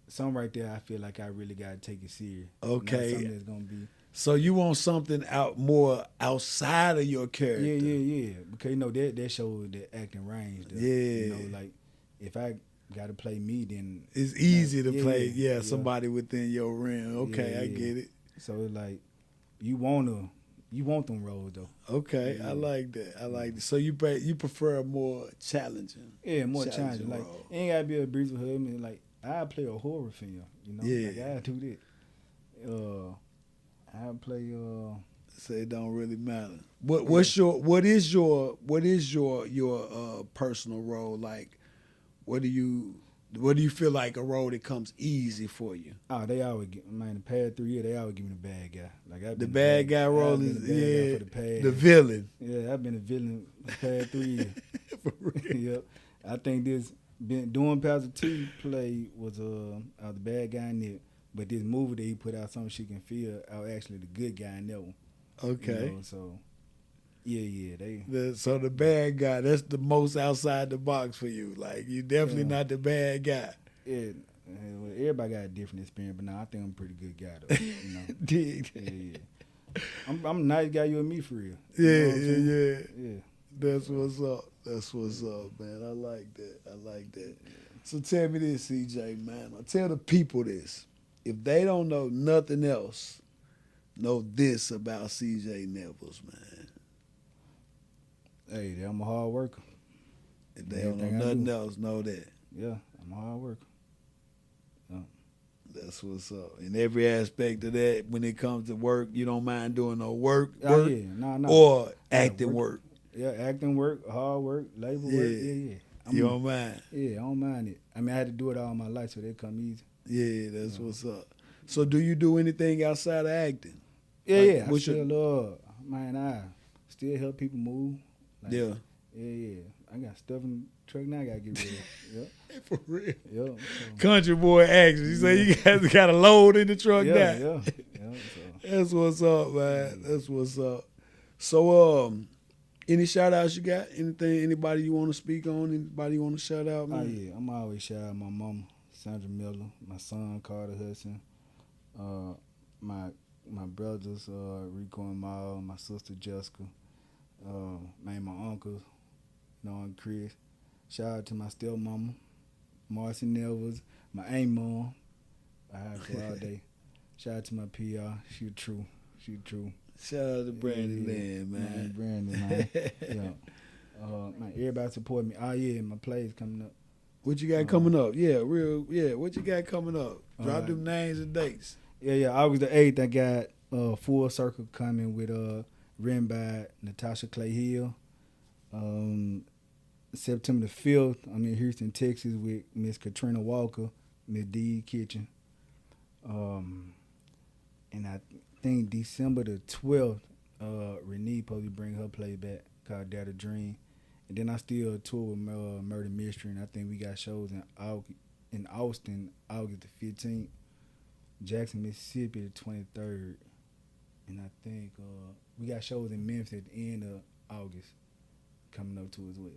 something right there, I feel like I really gotta take it serious. Okay. Something that's gonna be. So you want something more outside of your character? Yeah. Because that shows the acting range. Like if I got to play me, then it's easy to play. Somebody within your realm. Okay, I get it. So it's like you want them roles though. Okay, I like that. I like that. So you prefer a more challenging. Yeah, more challenging. Like it ain't gotta be a abusive husband. Like I play a horror film. Like I do that. I play. So it don't really matter. What is your personal role like? What do you feel like a role that comes easy for you? Oh, they always the past 3 years they always give me the bad guy. Like I've the been bad guy role is the villain. Yeah, I've been a villain the past 3 years. For real. Yep. I think this doing Pastor T play was the bad guy in it, but this movie that he put out, Something She Can Feel, I was actually the good guy in that one. Okay. So yeah, so the bad guy, that's the most outside the box for you. Like you definitely not the bad guy. Yeah. Well, everybody got a different experience, but I think I'm a pretty good guy though. Dig. Yeah. I'm a nice guy, you and me for real. Yeah. That's what's up, man. I like that. So tell me this, CJ, man. Tell the people this. If they don't know nothing else, know this about CJ Nevels, man. Hey, I'm a hard worker. If they don't know nothing else, know that. Yeah, I'm a hard worker. Yeah. That's what's up. In every aspect of that, when it comes to work, you don't mind doing no work No. Or acting work. Yeah, acting work, hard work, labor work. Yeah. You don't mind? Yeah, I don't mind it. I mean, I had to do it all my life, so they come easy. Yeah, that's what's up. So do you do anything outside of acting? Yeah. I still help people move. Like, yeah. I got stuff in the truck now I got to get rid of. Yep. For real? Yep. Country boy action. You say you guys got a load in the truck now? Yeah. That's what's up, man. That's what's up. So, any shout-outs you got? Anything, anybody you want to speak on? Anybody you want to shout out, man? Oh, yeah. I'm always shout out my mama, Sandra Miller, my son, Carter Hudson, my brothers, Rico and Mal, my sister, Jessica, my uncles, and Chris. Shout out to my stepmama, Marcy Nevels, my aunt mom. I have her all day. Shout out to my PR. She true. Shout out to Brandon Lynn, man. Brandon, man. Yeah. Man, everybody support me. Oh, yeah, my plays coming up. What you got coming up? What you got coming up? Drop them names and dates. Yeah. August the 8th, I got Full Circle coming with written by Natasha Clay Hill. September the 5th, I'm in Houston, Texas with Miss Katrina Walker, Miss Dee Kitchen. And I think December the 12th, Renee probably bring her play back called Dare to Dream. And then I still tour with Murder Mystery, and I think we got shows in Austin, August the 15th, Jackson, Mississippi, the 23rd, and I think we got shows in Memphis at the end of August coming up too as well.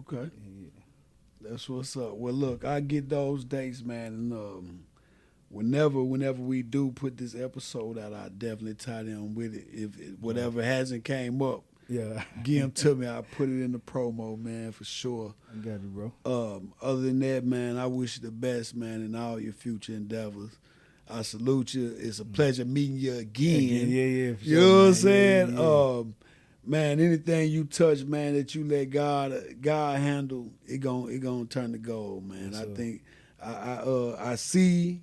Okay. Yeah. That's what's up. Well, look, I get those dates, man, and whenever we do put this episode out, I definitely tie in with it. If whatever hasn't came up, Yeah. give them to me. I'll put it in the promo, man, for sure. I got you, bro. Other than that, man, I wish you the best, man, in all your future endeavors. I salute you. It's a pleasure meeting you again. Yeah, for you sure, know what I'm man. saying? Yeah. Man, anything you touch, man, that you let God handle, it gonna turn to gold, man. Yes, I sir. think I see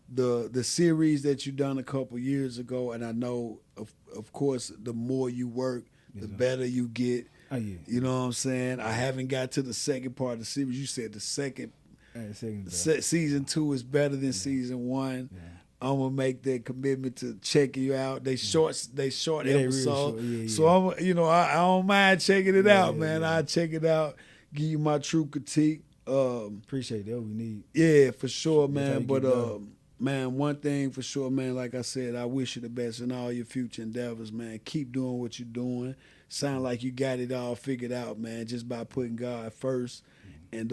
the series that you done a couple years ago, and I know of course the more you work, Yes, the sir. better you get. Oh, yeah. You know what I'm saying? I haven't got to the second part of the series. You said the second season 2 is better than season 1. Yeah. I'm gonna make that commitment to check you out. They short Yeah, they real episode, short. Yeah. so I don't mind checking it out, man. Yeah. I check it out, give you my true critique. Appreciate that. We need. Yeah, for sure, That's how man. you But get better. man, one thing for sure, man. Like I said, I wish you the best in all your future endeavors, man. Keep doing what you're doing. Sound like you got it all figured out, man. Just by putting God first. And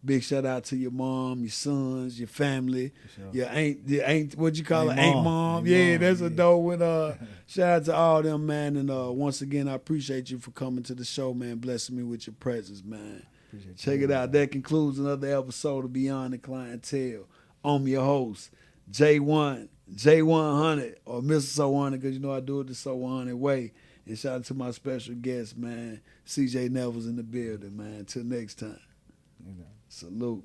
big shout out to your mom, your sons, your family, Sure. your ain't what you call Ain't it, ain't mom. mom. Ain't Yeah, mom, that's a yeah. dope one. Shout out to all them, man. And once again, I appreciate you for coming to the show, man. Blessing me with your presence, man. Appreciate Check you, it out. man. That concludes another episode of Beyond the Clientele. I'm your host, J1, J100, or Mr. So 100, because you know I do it the So 100 way. And shout out to my special guest, man, CJ Nevels in the building, man. Till next time. You know. Salute.